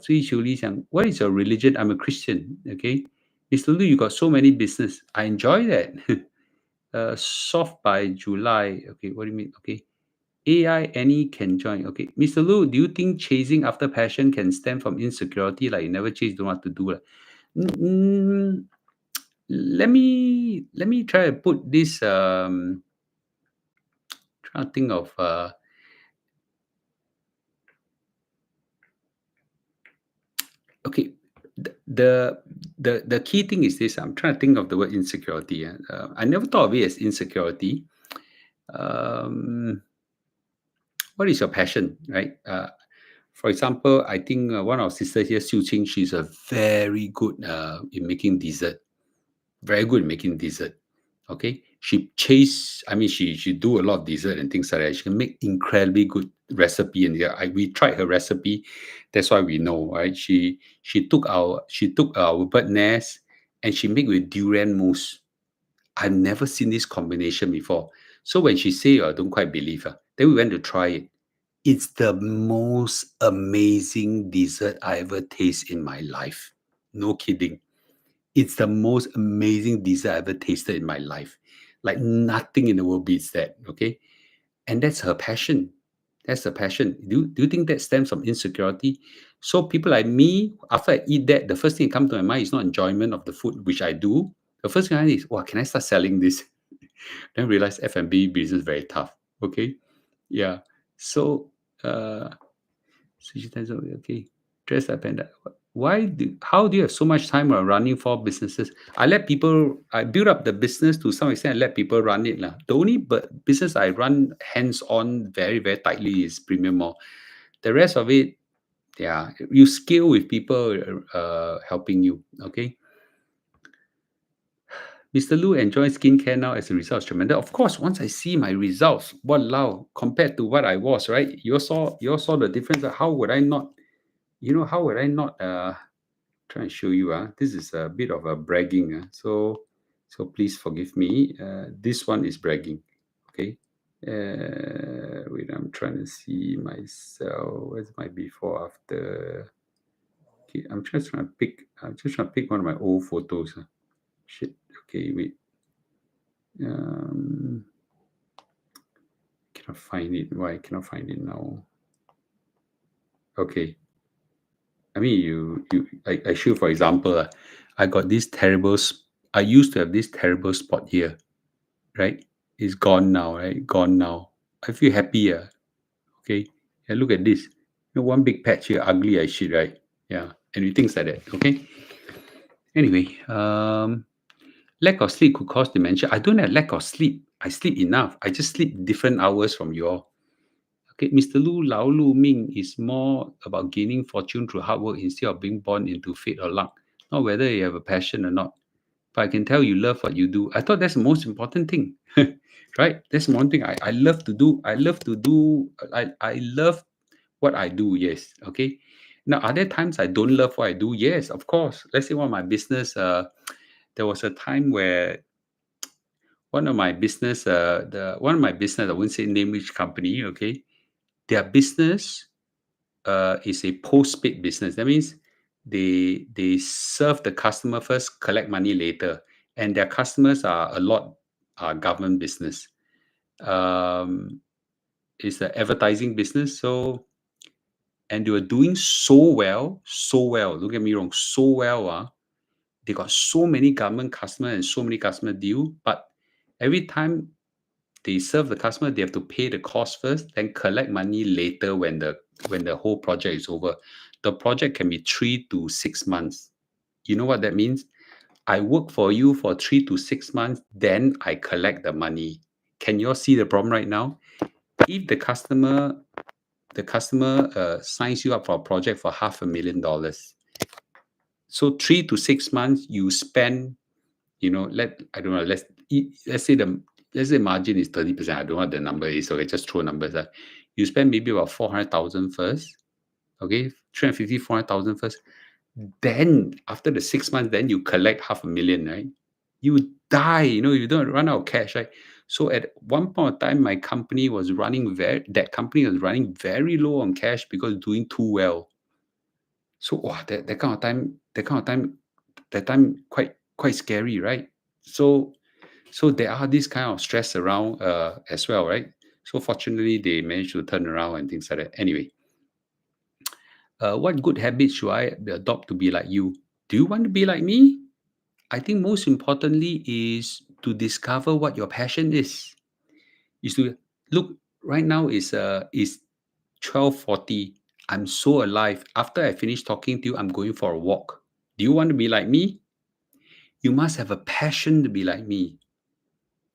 追求理想. What is your religion? I'm a Christian. Okay. Mr. Lu, you got so many business. I enjoy that. Soft by July. Okay, what do you mean? Okay. AI, any can join. Okay. Mr. Lu, do you think chasing after passion can stem from insecurity? Like you never chase, don't know what to do? Let me try to put this trying to think of okay. The key thing is this. I'm trying to think of the word insecurity. I never thought of it as insecurity. What is your passion, right? For example, I think one of our sisters here, Xiu Qing, she's a very good in making dessert. Very good in making dessert. Okay, she do a lot of dessert and things like that. She can make incredibly good recipe, and we tried her recipe. That's why we know, right? She took our bird nest and she made with durian mousse. I've never seen this combination before. So when she say, I don't quite believe her. Then we went to try it. It's the most amazing dessert I ever taste in my life. No kidding. It's the most amazing dessert I ever tasted in my life. Like nothing in the world beats that. Okay. And that's her passion. That's her passion. Do you think that stems from insecurity? So people like me, after I eat that, the first thing that comes to my mind is not enjoyment of the food, which I do. The first thing I is, wow, can I start selling this? Then realize F&B business very tough. Okay. Yeah. So okay. Dress up and how do you have so much time while running for businesses? I build up the business to some extent, I let people run it. Lah. The only business I run hands-on very, very tightly is Premium Mall. The rest of it, yeah, you scale with people helping you. Okay. Mr. Lu enjoys skincare now as a result. It's tremendous. Of course, once I see my results, walao, compared to what I was, right? You all saw the difference. How would I not, how would I not try and show you? This is a bit of a bragging. So please forgive me. This one is bragging. Okay. Wait, I'm trying to see myself. Where's my before after? Okay, I'm just trying to pick one of my old photos. Shit. Okay, wait. Um, cannot find it. Why I cannot find it now? Okay. I mean, I show, for example, I got this terrible. I used to have this terrible spot here, right? It's gone now, right? Gone now. I feel happy. Okay. And look at this. One big patch here, ugly as shit, right? Yeah. And things like that. Okay. Anyway, lack of sleep could cause dementia. I don't have lack of sleep. I sleep enough. I just sleep different hours from you all. Okay, Mr. Lu, Lao Lu Ming is more about gaining fortune through hard work instead of being born into fate or luck. Not whether you have a passion or not. But I can tell you love what you do. I thought that's the most important thing. Right? That's one thing I love to do. I love what I do, yes. Okay. Now, are there times I don't love what I do? Yes, of course. Let's say one of my business, there was a time where one of my business, I won't say name which company, okay, their business is a postpaid business. That means they serve the customer first, collect money later, and their customers are a lot government business. It's an advertising business, so and they were doing so well, so well. Don't get me wrong, so well. They got so many government customer and so many customer deal, but every time they serve the customer, they have to pay the cost first, then collect money later when the whole project is over. The project can be 3 to 6 months. You know what that means? I work for you for 3 to 6 months, then I collect the money. Can you all see the problem right now? If the customer signs you up for a project for $500,000, so 3 to 6 months you spend, I don't know, let's say margin is 30%. I don't know what the number is. Okay, just throw numbers. You spend maybe about 400,000 first. Okay, 350, 400,000 first. Then after the 6 months, then you collect 500,000, right? You die, you don't run out of cash, right? So at one point of time, that company was running very low on cash because doing too well. So wow, that time quite scary, right? So there are this kind of stress around as well, right? So fortunately, they managed to turn around and things like that. Anyway, what good habits should I adopt to be like you? Do you want to be like me? I think most importantly is to discover what your passion is. Is to look right now is 12:40. I'm so alive. After I finish talking to you, I'm going for a walk. Do you want to be like me? You must have a passion to be like me.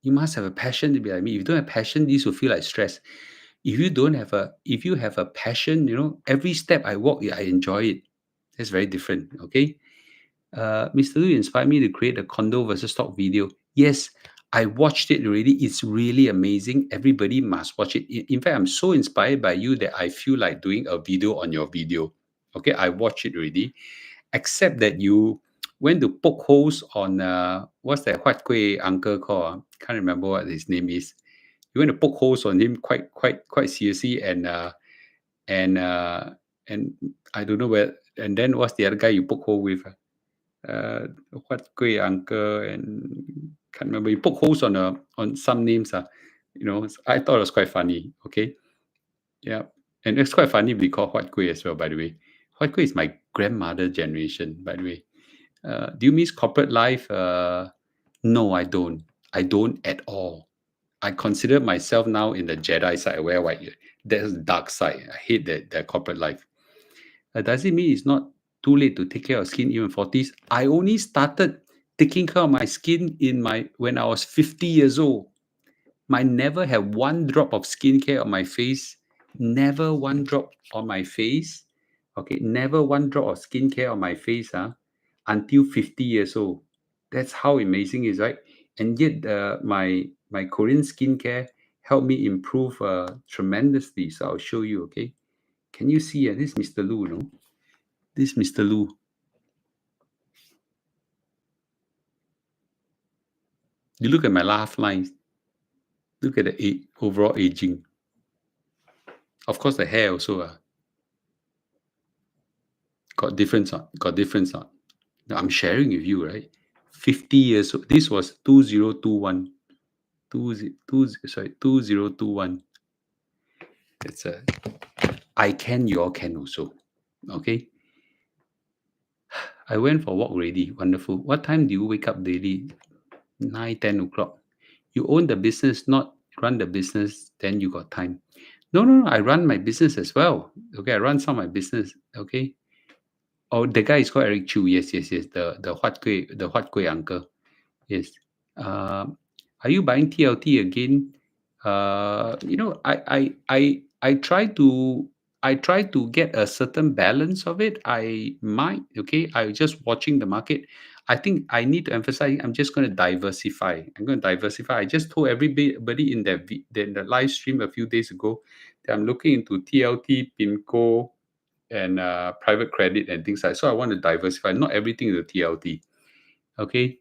You must have a passion to be like me. If you don't have passion, this will feel like stress. If you have a passion, every step I walk, I enjoy it. That's very different. Okay. Mr. Lu inspired me to create a condo versus stock video. Yes, I watched it already. It's really amazing. Everybody must watch it. In fact, I'm so inspired by you that I feel like doing a video on your video. Okay, I watched it already. Except that you went to poke holes on what's that Huat Kueh uncle called? Can't remember what his name is. You went to poke holes on him quite seriously, and and I don't know where. And then what's the other guy you poke hole with? uh, what Kueh Uncle, and can't remember. You poke holes on some names. I thought it was quite funny. Okay, yeah, and it's quite funny we call Huat Kueh as well. By the way, Huat Kueh is my grandmother generation. By the way, do you miss corporate life? No, I don't. I don't at all. I consider myself now in the Jedi side. I wear white. That's the dark side. I hate that corporate life. Does it mean it's not too late to take care of skin even 40s? I only started taking care of my skin in my when I was 50 years old. I never had one drop of skincare on my face. Never one drop on my face. Okay, never one drop of skincare on my face until 50 years old. That's how amazing it is, right? And yet my Korean skincare helped me improve tremendously. So I'll show you, okay? Can you see this is Mr. Lu, no? This is Mr. Lu. You look at my laugh lines. Look at the overall aging. Of course, the hair also got difference on. Got difference on. Now, I'm sharing with you, right? 50 years old. This was 2021. 2021. It's a I can, you all can also. Okay. I went for a walk already. Wonderful. What time do you wake up daily? 9, 10 o'clock. You own the business, not run the business, then you got time. No, no, no. I run my business as well. Okay. I run some of my business. Okay. Oh, the guy is called Eric Chu. Yes, yes, yes. The Huat Kueh uncle. Yes. Um, are you buying TLT again? I try to get a certain balance of it. I might, okay. I just watching the market. I think I need to emphasize. I'm just going to diversify. I'm going to diversify. I just told everybody in the live stream a few days ago that I'm looking into TLT, PIMCO, and private credit and things like. So I want to diversify. Not everything is a TLT. Okay.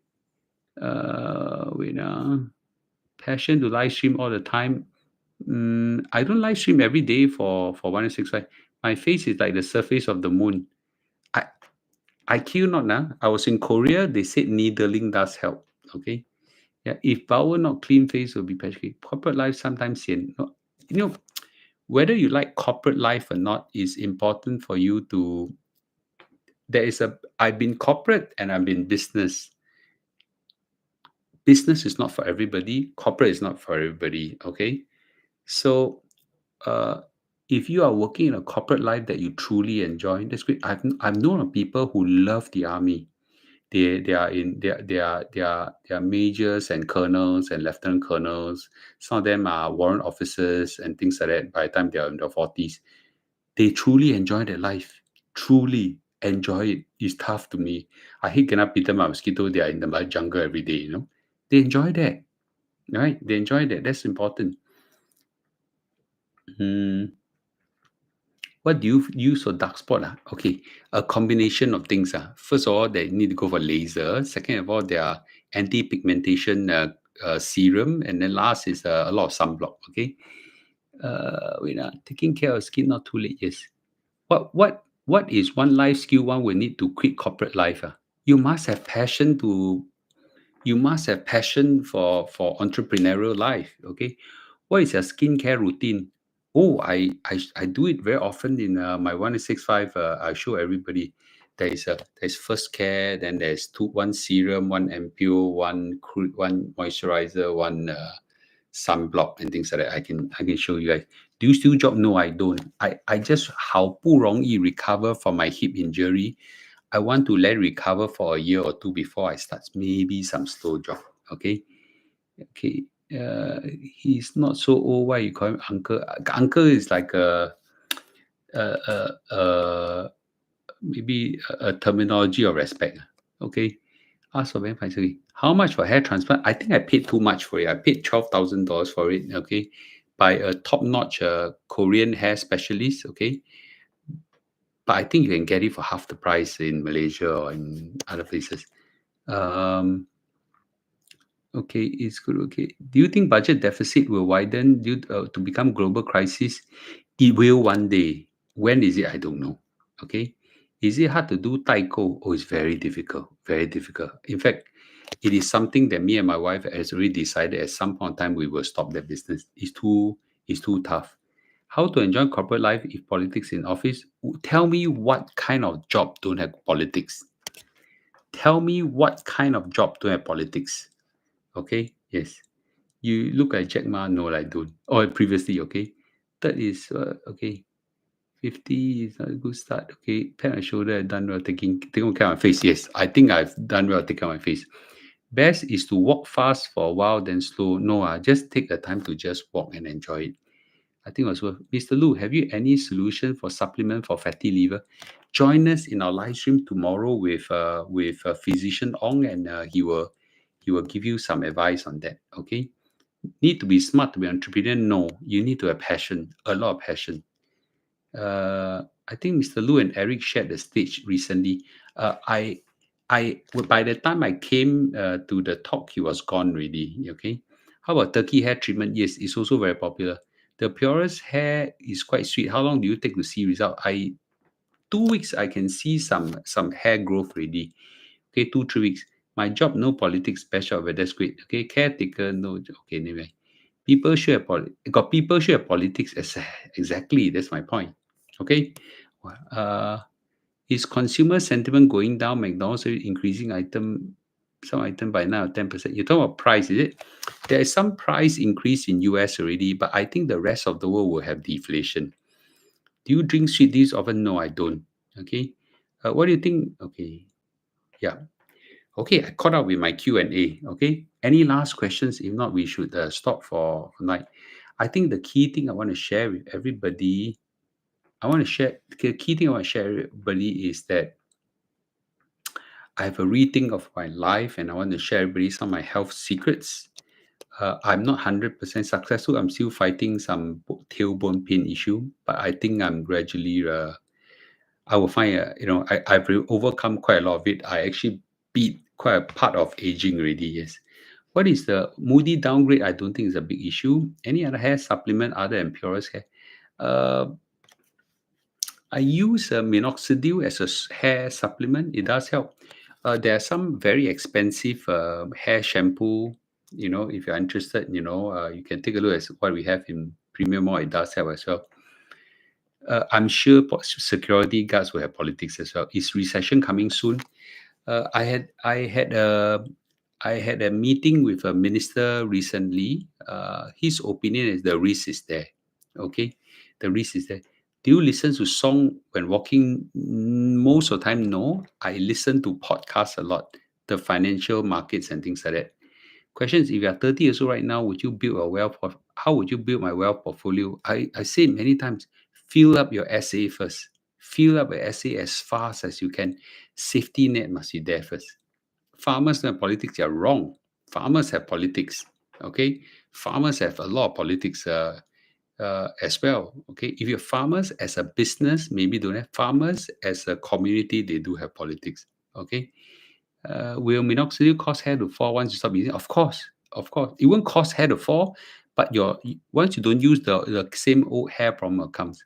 Wait. Passion to live stream all the time. I don't live stream every day for 165. My face is like the surface of the moon. I I kill not now. I was in Korea. They said needling does help. Okay. Yeah. If power not clean face will be patchy. Corporate life sometimes sian. No, you know whether you like corporate life or not is important for you to. There is a. I've been corporate and I've been business. Business is not for everybody. Corporate is not for everybody. Okay. So uh, if you are working in a corporate life that you truly enjoy, that's great. I've known of people who love the army. They are in they are majors and colonels and lieutenant colonels. Some of them are warrant officers and things like that. By the time they are in their 40s, they truly enjoy their life. Truly enjoy it. It's tough to me. I hate cannot beat them by mosquito. They are in the jungle every day. They enjoy that, right? They enjoy that. That's important. Mm. What do you use for dark spot? Okay, a combination of things. First of all, they need to go for laser. Second of all, there are anti-pigmentation serum. And then last is a lot of sunblock. Okay. Taking care of skin not too late. Yes. What is one life skill one will need to quit corporate life? You must have passion to. You must have passion for entrepreneurial life. Okay. What is your skincare routine? Oh, I do it very often in my 165. I show everybody there's first care, then there's one serum, one ampule, one moisturizer, one sunblock, and things like that. I can show you guys. Do you still job? No, I don't. I just 好不容易 recover from my hip injury. I want to let recover for a year or two before I start maybe some slow job. Okay. Okay. He's not so old. Why you call him uncle? Uncle is like a maybe a terminology of respect. Okay. Ask for vampires. Okay. How much for hair transplant? I think I paid too much for it. I paid $12,000 for it. Okay. By a top-notch Korean hair specialist. Okay. But I think you can get it for half the price in Malaysia or in other places. Okay, it's good. Okay. Do you think budget deficit will widen due to become global crisis? It will one day. When is it? I don't know. Okay. Is it hard to do taiko? Oh, it's very difficult, very difficult. In fact, it is something that me and my wife has already decided at some point in time we will stop that business. It's too tough. How to enjoy corporate life if politics in office? Tell me what kind of job don't have politics. Tell me what kind of job don't have politics. Okay? Yes. You look at Jack Ma, no, I don't. Or previously, okay. Third is okay. 50 is not a good start. Okay, pat on my shoulder, I've done well taking care of my face. Yes, I think I've done well taking care of my face. Best is to walk fast for a while, then slow. No, just take the time to just walk and enjoy it. I think also, Mr. Lu, have you any solution for supplement for fatty liver? Join us in our live stream tomorrow with physician Ong, and he will give you some advice on that. Okay, need to be smart to be entrepreneur? No, you need to have passion, a lot of passion. I think Mr. Lu and Eric shared the stage recently. By the time I came to the talk, he was gone already. Okay. How about turkey hair treatment? Yes, it's also very popular. The purest hair is quite sweet. How long do you take to see result? 2 weeks I can see some hair growth already. Okay, 2 3 weeks. My job no politics special, but that's great. Okay, caretaker no. Okay, anyway, people should have got people should have politics. Exactly, that's my point. Okay, uh, is consumer sentiment going down? McDonald's are increasing some item by now 10%. You talk about price, is it? There is some price increase in US already, but I think the rest of the world will have deflation. Do you drink sweet teas often? No, I don't. Okay. What do you think? Okay. Yeah. Okay, I caught up with my Q&A. Okay. Any last questions? If not, we should stop for tonight. I think the key thing I want to share with everybody, the key thing I want to share with everybody is that I have a rethink of my life and I want to share everybody some of my health secrets. I'm not 100% successful. I'm still fighting some tailbone pain issue, but I think I'm gradually I will find I've overcome quite a lot of it. I actually beat quite a part of aging already. Yes. What is the moody downgrade? I don't think is a big issue. Any other hair supplement other than Purus hair? Uh, I use minoxidil as a hair supplement. It does help. There are some very expensive hair shampoo. If you're interested, you can take a look at what we have in Premium Mall. It does help as well. I'm sure security guards will have politics as well. Is recession coming soon? I had a meeting with a minister recently. His opinion is the risk is there. Okay, the risk is there. Do you listen to song when walking? Most of the time, no. I listen to podcasts a lot, the financial markets and things like that. Question is, if you are 30 years old right now, would you build a wealth? How would you build my wealth portfolio? I say many times, fill up your SA first. Fill up your SA as fast as you can. Safety net must be there first. Farmers don't have politics, you're wrong. Farmers have politics. Okay, farmers have a lot of politics as well. Okay, if you're farmers as a business, maybe don't have. Farmers as a community, they do have politics. Okay, will minoxidil cause hair to fall once you stop using? Of course, it won't cause hair to fall, but once you don't use the same old hair problem comes.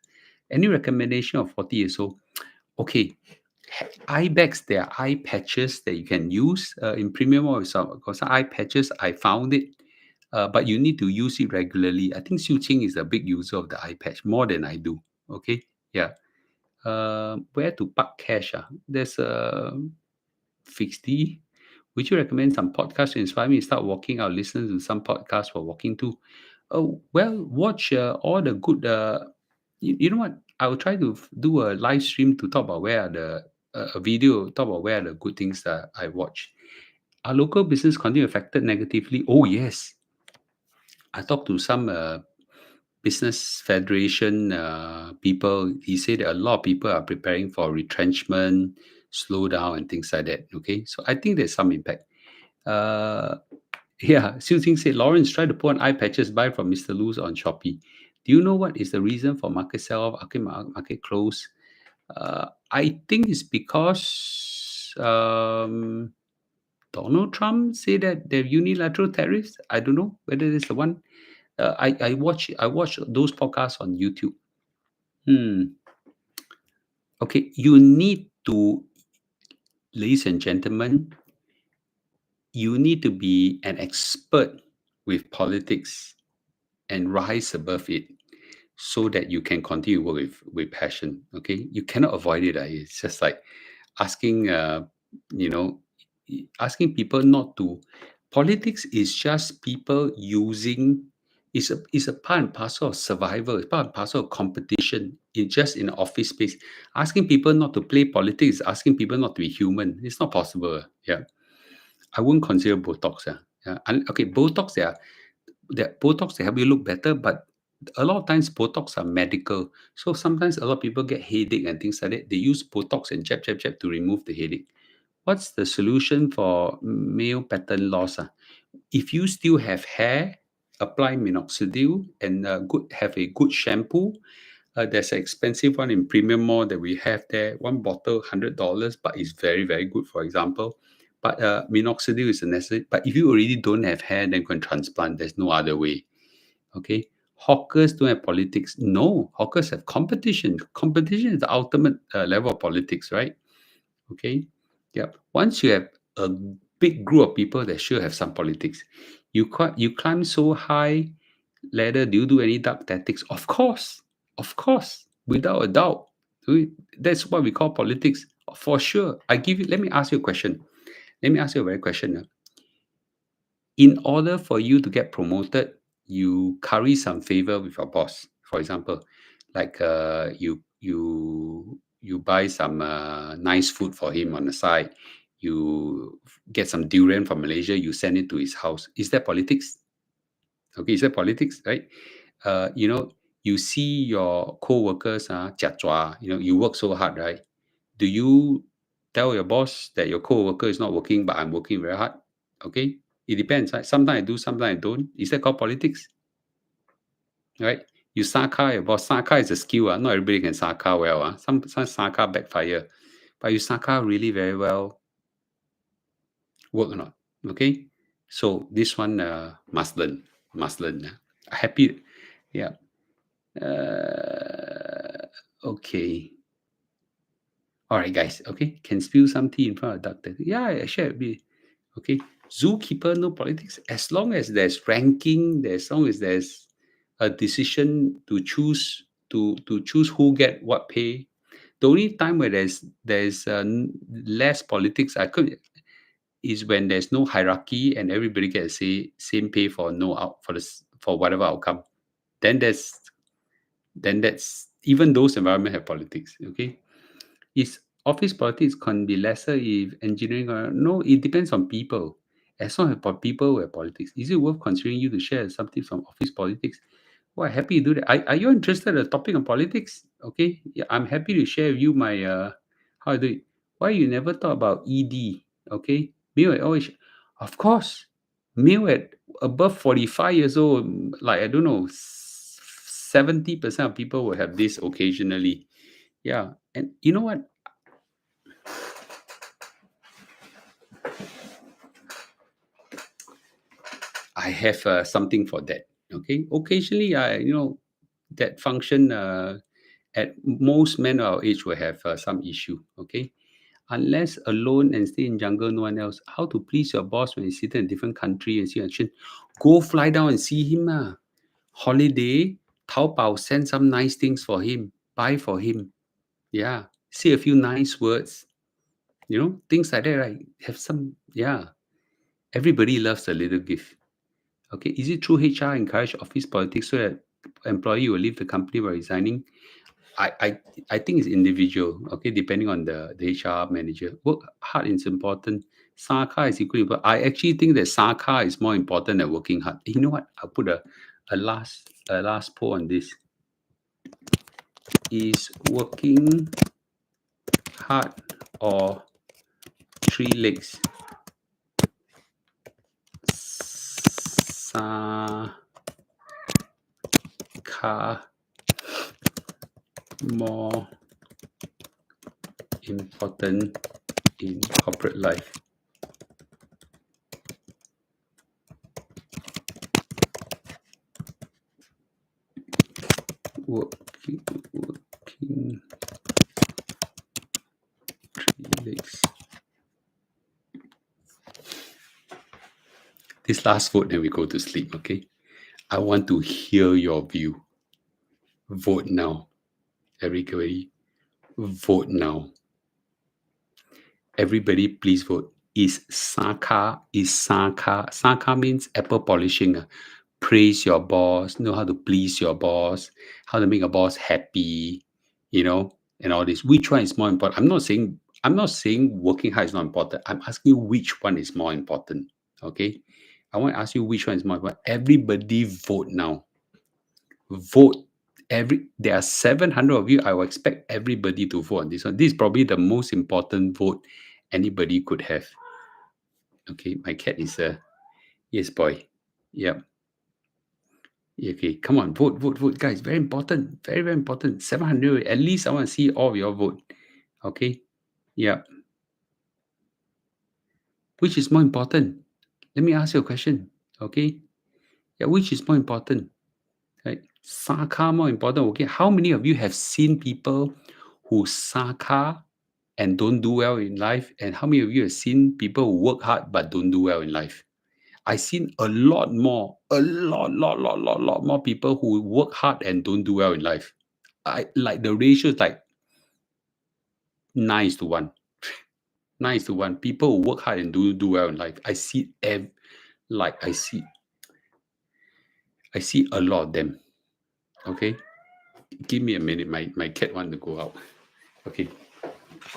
Any recommendation of 40 years old? Okay, eye bags, there are eye patches that you can use in premium or some, got some eye patches. I found it, but you need to use it regularly. I think Xiu Qing is a big user of the eye patch more than I do. Okay, yeah. Where to park cash? There's a fixed D. Would you recommend some podcasts to inspire me to start walking? I'll listen to some podcasts for walking too. Oh, well, watch all the good. You know what? I will try to do a live stream to talk about where are the a video talk about where are the good things that I watch. Are local business continue affected negatively? Oh yes, I talked to some business federation people. He said that a lot of people are preparing for retrenchment, slowdown, and things like that. Okay, so I think there's some impact. Uh, yeah, Xiu Ting said, Lawrence tried to put on eye patches, buy from Mr. Lu's on Shopee. Do you know what is the reason for market sell-off, market close? I think it's because Donald Trump said that there are unilateral tariffs. I don't know whether it's the one. I watch those podcasts on YouTube. Hmm. Okay, you need to, ladies and gentlemen, you need to be an expert with politics and rise above it so that you can continue to work with passion. Okay, you cannot avoid it. It's just like asking, you know, asking people not to. Politics is just people using. It's a part and parcel of survival. It's part and parcel of competition. It's just in office space. Asking people not to play politics, asking people not to be human. It's not possible. Yeah, I wouldn't consider Botox. Yeah. Okay, Botox. That Botox they help you look better, but a lot of times Botox are medical. So sometimes a lot of people get headache and things like that. They use Botox and jab to remove the headache. What's the solution for male pattern loss? If you still have hair, apply minoxidil and have a good shampoo. There's an expensive one in Premium Mall that we have there. One bottle, $100, but it's very, very good, for example. But minoxidil is a necessary. But if you already don't have hair, then you can transplant. There's no other way. Okay. Hawkers don't have politics. No, hawkers have competition. Competition is the ultimate level of politics, right? Okay. Yeah. Once you have a big group of people that should have some politics, you climb so high ladder. Do you do any dark tactics? Of course, without a doubt. That's what we call politics for sure. I give you. Let me ask you a question. Let me ask you a very question. In order for you to get promoted, you curry some favor with your boss. For example, like you buy some nice food for him on the side. You get some durian from Malaysia. You send it to his house. Is that politics? Okay, is that politics, right? You know, you see your co-workers, you work so hard, right? Do you tell your boss that your co-worker is not working, but I'm working very hard? Okay, it depends, right? Sometimes I do, sometimes I don't. Is that called politics, right? You saka your boss. Saka is a skill. Not everybody can saka well. Some saka backfire, but you saka really very well, work or not? Okay, so this one must learn. Happy, yeah. Okay. All right, guys. Okay, can spill some tea in front of doctor. Yeah, I share a bit. Okay, zookeeper, no politics. As long as there's ranking, as long as there's a decision to choose who get what pay. The only time where there's less politics, I could is when there's no hierarchy and everybody gets same pay for no out for whatever outcome. Then that's even those environment have politics. Okay, is office politics can be lesser if engineering or no, it depends on people. As long as people were politics, is it worth considering you to share something from office politics? Well, happy to do that. Are you interested in the topic on politics? Okay, yeah, I'm happy to share with you my how I do it. Why you never thought about ED? Okay, male at always, of course, male at above 45 years old, like I don't know, 70% of people will have this occasionally. Yeah, and you know what? I have something for that. Okay, occasionally, that function at most men our age will have some issue. Okay, unless alone and stay in jungle, no one else. How to please your boss when you sit in a different country and see action? Go fly down and see him. Holiday, Taobao, send some nice things for him. Buy for him. Yeah, say a few nice words. Things like that. Right? Have some. Yeah, everybody loves a little gift. Okay, is it true HR encourage office politics so that employee will leave the company by resigning? I I, I think it's individual. Okay, depending on the HR manager. Work hard is important. Saka is equally important. I actually think that Saka is more important than working hard. You know what? I'll put a last poll on this. Is working hard or three legs? Saka more important in corporate life? Working legs. This last vote, then we go to sleep, okay? I want to hear your view. Vote now. Everybody, vote now. Everybody, please vote. Is Saka means apple polishing. Praise your boss, know how to please your boss, how to make a boss happy, and all this. Which one is more important? I'm not saying working hard is not important. I'm asking you which one is more important. Okay. I want to ask you which one is more important. Everybody vote now. Vote. There are 700 of you. I will expect everybody to vote on this one. This is probably the most important vote anybody could have. Okay, my cat is a yes boy. Yep. Okay, come on, vote, guys. Very important. Very, very important. 700. At least I want to see all of your vote. Okay. Yeah. Which is more important? Let me ask you a question. Okay. Yeah, which is more important? Right? Saka more important. Okay. How many of you have seen people who Saka and don't do well in life? And how many of you have seen people who work hard but don't do well in life? I seen a lot more, a lot more people who work hard and don't do well in life. I like the ratio is like 9:1. 9:1. People who work hard and do well in life. I see like I see a lot of them. Okay. Give me a minute. My cat want to go out. Okay.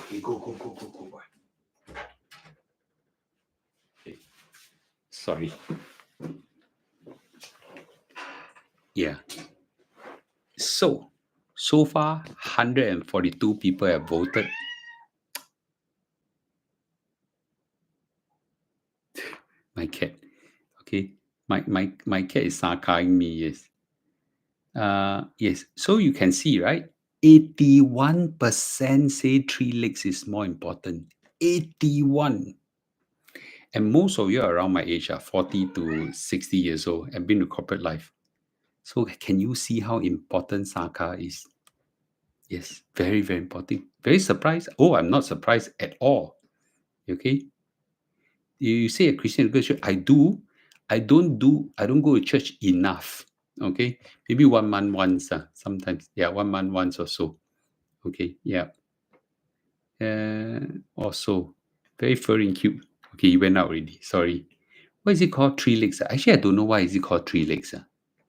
Okay, go. Okay. Sorry. Yeah. So far, 142 people have voted. My cat. Okay. My cat is sarcasing me, yes. Yes. So you can see, right? 81% say 3 legs is more important. 81. And most of you are around my age, 40 to 60 years old, and been to corporate life. So can you see how important Saka is? Yes, very, very important. Very surprised? Oh, I'm not surprised at all. Okay. You say a Christian church. I do. I don't go to church enough. Okay. Maybe 1 month once. Sometimes. Yeah, 1 month once or so. Okay. Yeah. Also, very furry and cute. Okay, you went out already. Sorry. Why is it called 3 legs? Actually, I don't know why is it called 3 legs.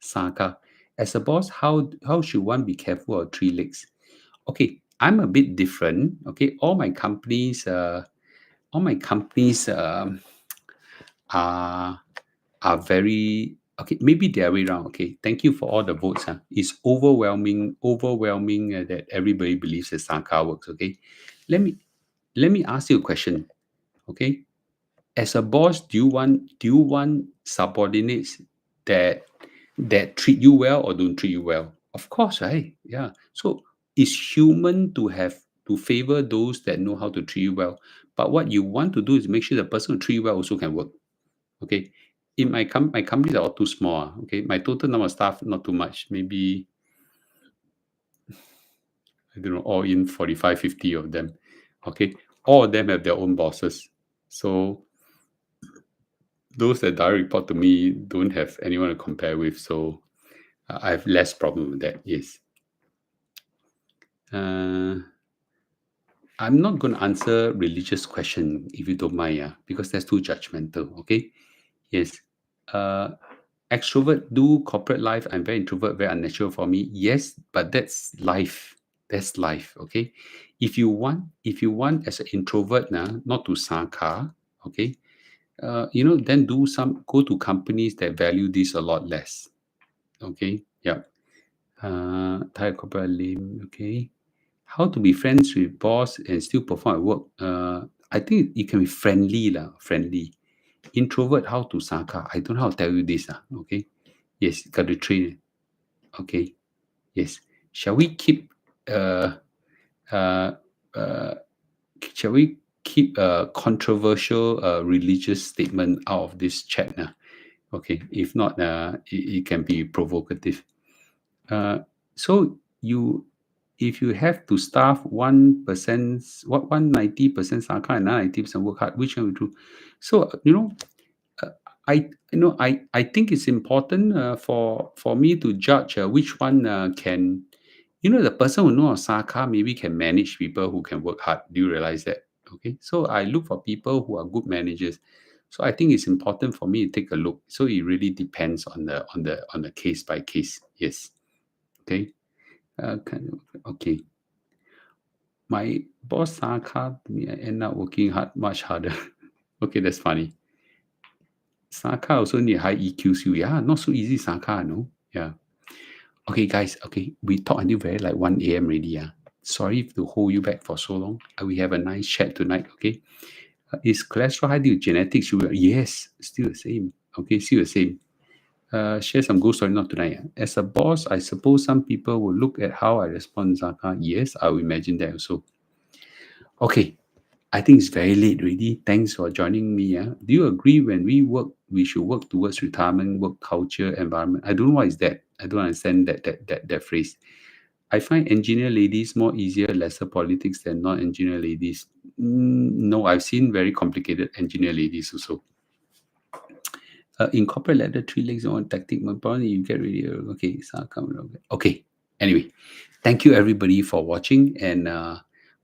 Saka. As a boss, how should one be careful of 3 legs? Okay, I'm a bit different. Okay, all my companies are very okay. Maybe the other way around. Okay, thank you for all the votes. It's overwhelming that everybody believes that Saka works. Okay, let me ask you a question. Okay, as a boss, do you want subordinates that treat you well or don't treat you well? Of course, right? Yeah. So it's human to favor those that know how to treat you well. But what you want to do is make sure the person who treat you well also can work. Okay. In my companies are all too small. Okay. My total number of staff not too much. Maybe I don't know, all in 45, 50 of them. Okay. All of them have their own bosses. So those that direct report to me don't have anyone to compare with. So I have less problem with that. Yes. I'm not going to answer religious question if you don't mind, because that's too judgmental. Okay. Yes. Extrovert do corporate life. I'm very introvert, very unnatural for me. Yes, but that's life. That's life. Okay. If you want as an introvert now, not to Saka, okay, then go to companies that value this a lot less. Okay. Yeah. Thai corporate lim. Okay. How to be friends with boss and still perform at work? I think it can be friendly lah. Friendly. Introvert, how to Saka? I don't know how to tell you this. Okay. Yes, got to train. Okay. Yes. Shall we keep uh uh uh shall we keep a controversial religious statement out of this chat now? Okay. If not, it can be provocative. So if you have to starve 1%, what 190% Saka and 90% work hard, which one will do? So, uh, I think it's important for me to judge which one can, the person who knows Saka maybe can manage people who can work hard. Do you realize that? Okay, so I look for people who are good managers. So I think it's important for me to take a look. So it really depends on the case by case. Yes. Okay. Okay. My boss Saka to me, I end up working hard, much harder. Okay, that's funny. Saka also need high EQs. Yeah, not so easy, Saka, no? Yeah. Okay, guys. Okay, we talk until very like 1 a.m. already. Yeah. Sorry to hold you back for so long. We have a nice chat tonight. Okay. Is cholesterol high due to genetics? Yes, still the same. Okay, still the same. Share some good story, not tonight. As a boss, I suppose some people will look at how I respond to Saka. Yes, I will imagine that also. Okay, I think it's very late already. Thanks for joining me. Do you agree when we work, we should work towards retirement, work culture, environment? I don't know what is that. I don't understand that phrase. I find engineer ladies more easier, lesser politics than non-engineer ladies. No, I've seen very complicated engineer ladies also. In corporate ladder, 3 legs and one tactic. My problem, you get ready. Okay, so I'll come. Okay. Anyway, thank you everybody for watching, and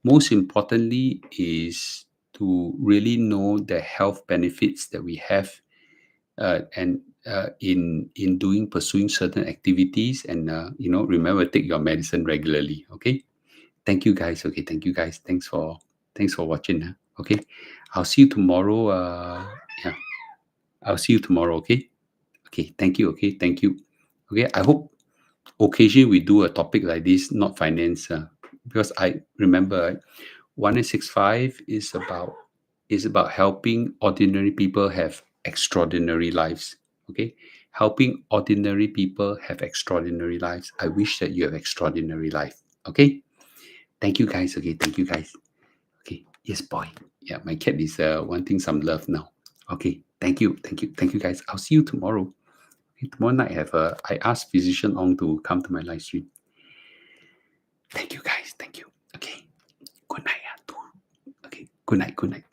most importantly is to really know the health benefits that we have, and in doing pursuing certain activities, and remember, take your medicine regularly. Okay. Thank you guys. Okay, thank you guys. Thanks for watching. Okay, I'll see you tomorrow. Yeah, I'll see you tomorrow. Okay. Okay, thank you. Okay, thank you. Okay, I hope occasionally we do a topic like this, not finance, because I remember 1865 is about helping ordinary people have extraordinary lives. Okay, helping ordinary people have extraordinary lives. I wish that you have extraordinary life. Okay, thank you guys. Okay, thank you guys. Okay, yes, boy. Yeah, my cat is wanting some love now. Okay, thank you guys. I'll see you tomorrow. Okay, tomorrow night I asked Physician Ong to come to my live stream. Thank you guys. Thank you. Okay. Good night. Okay. Good night. Good night.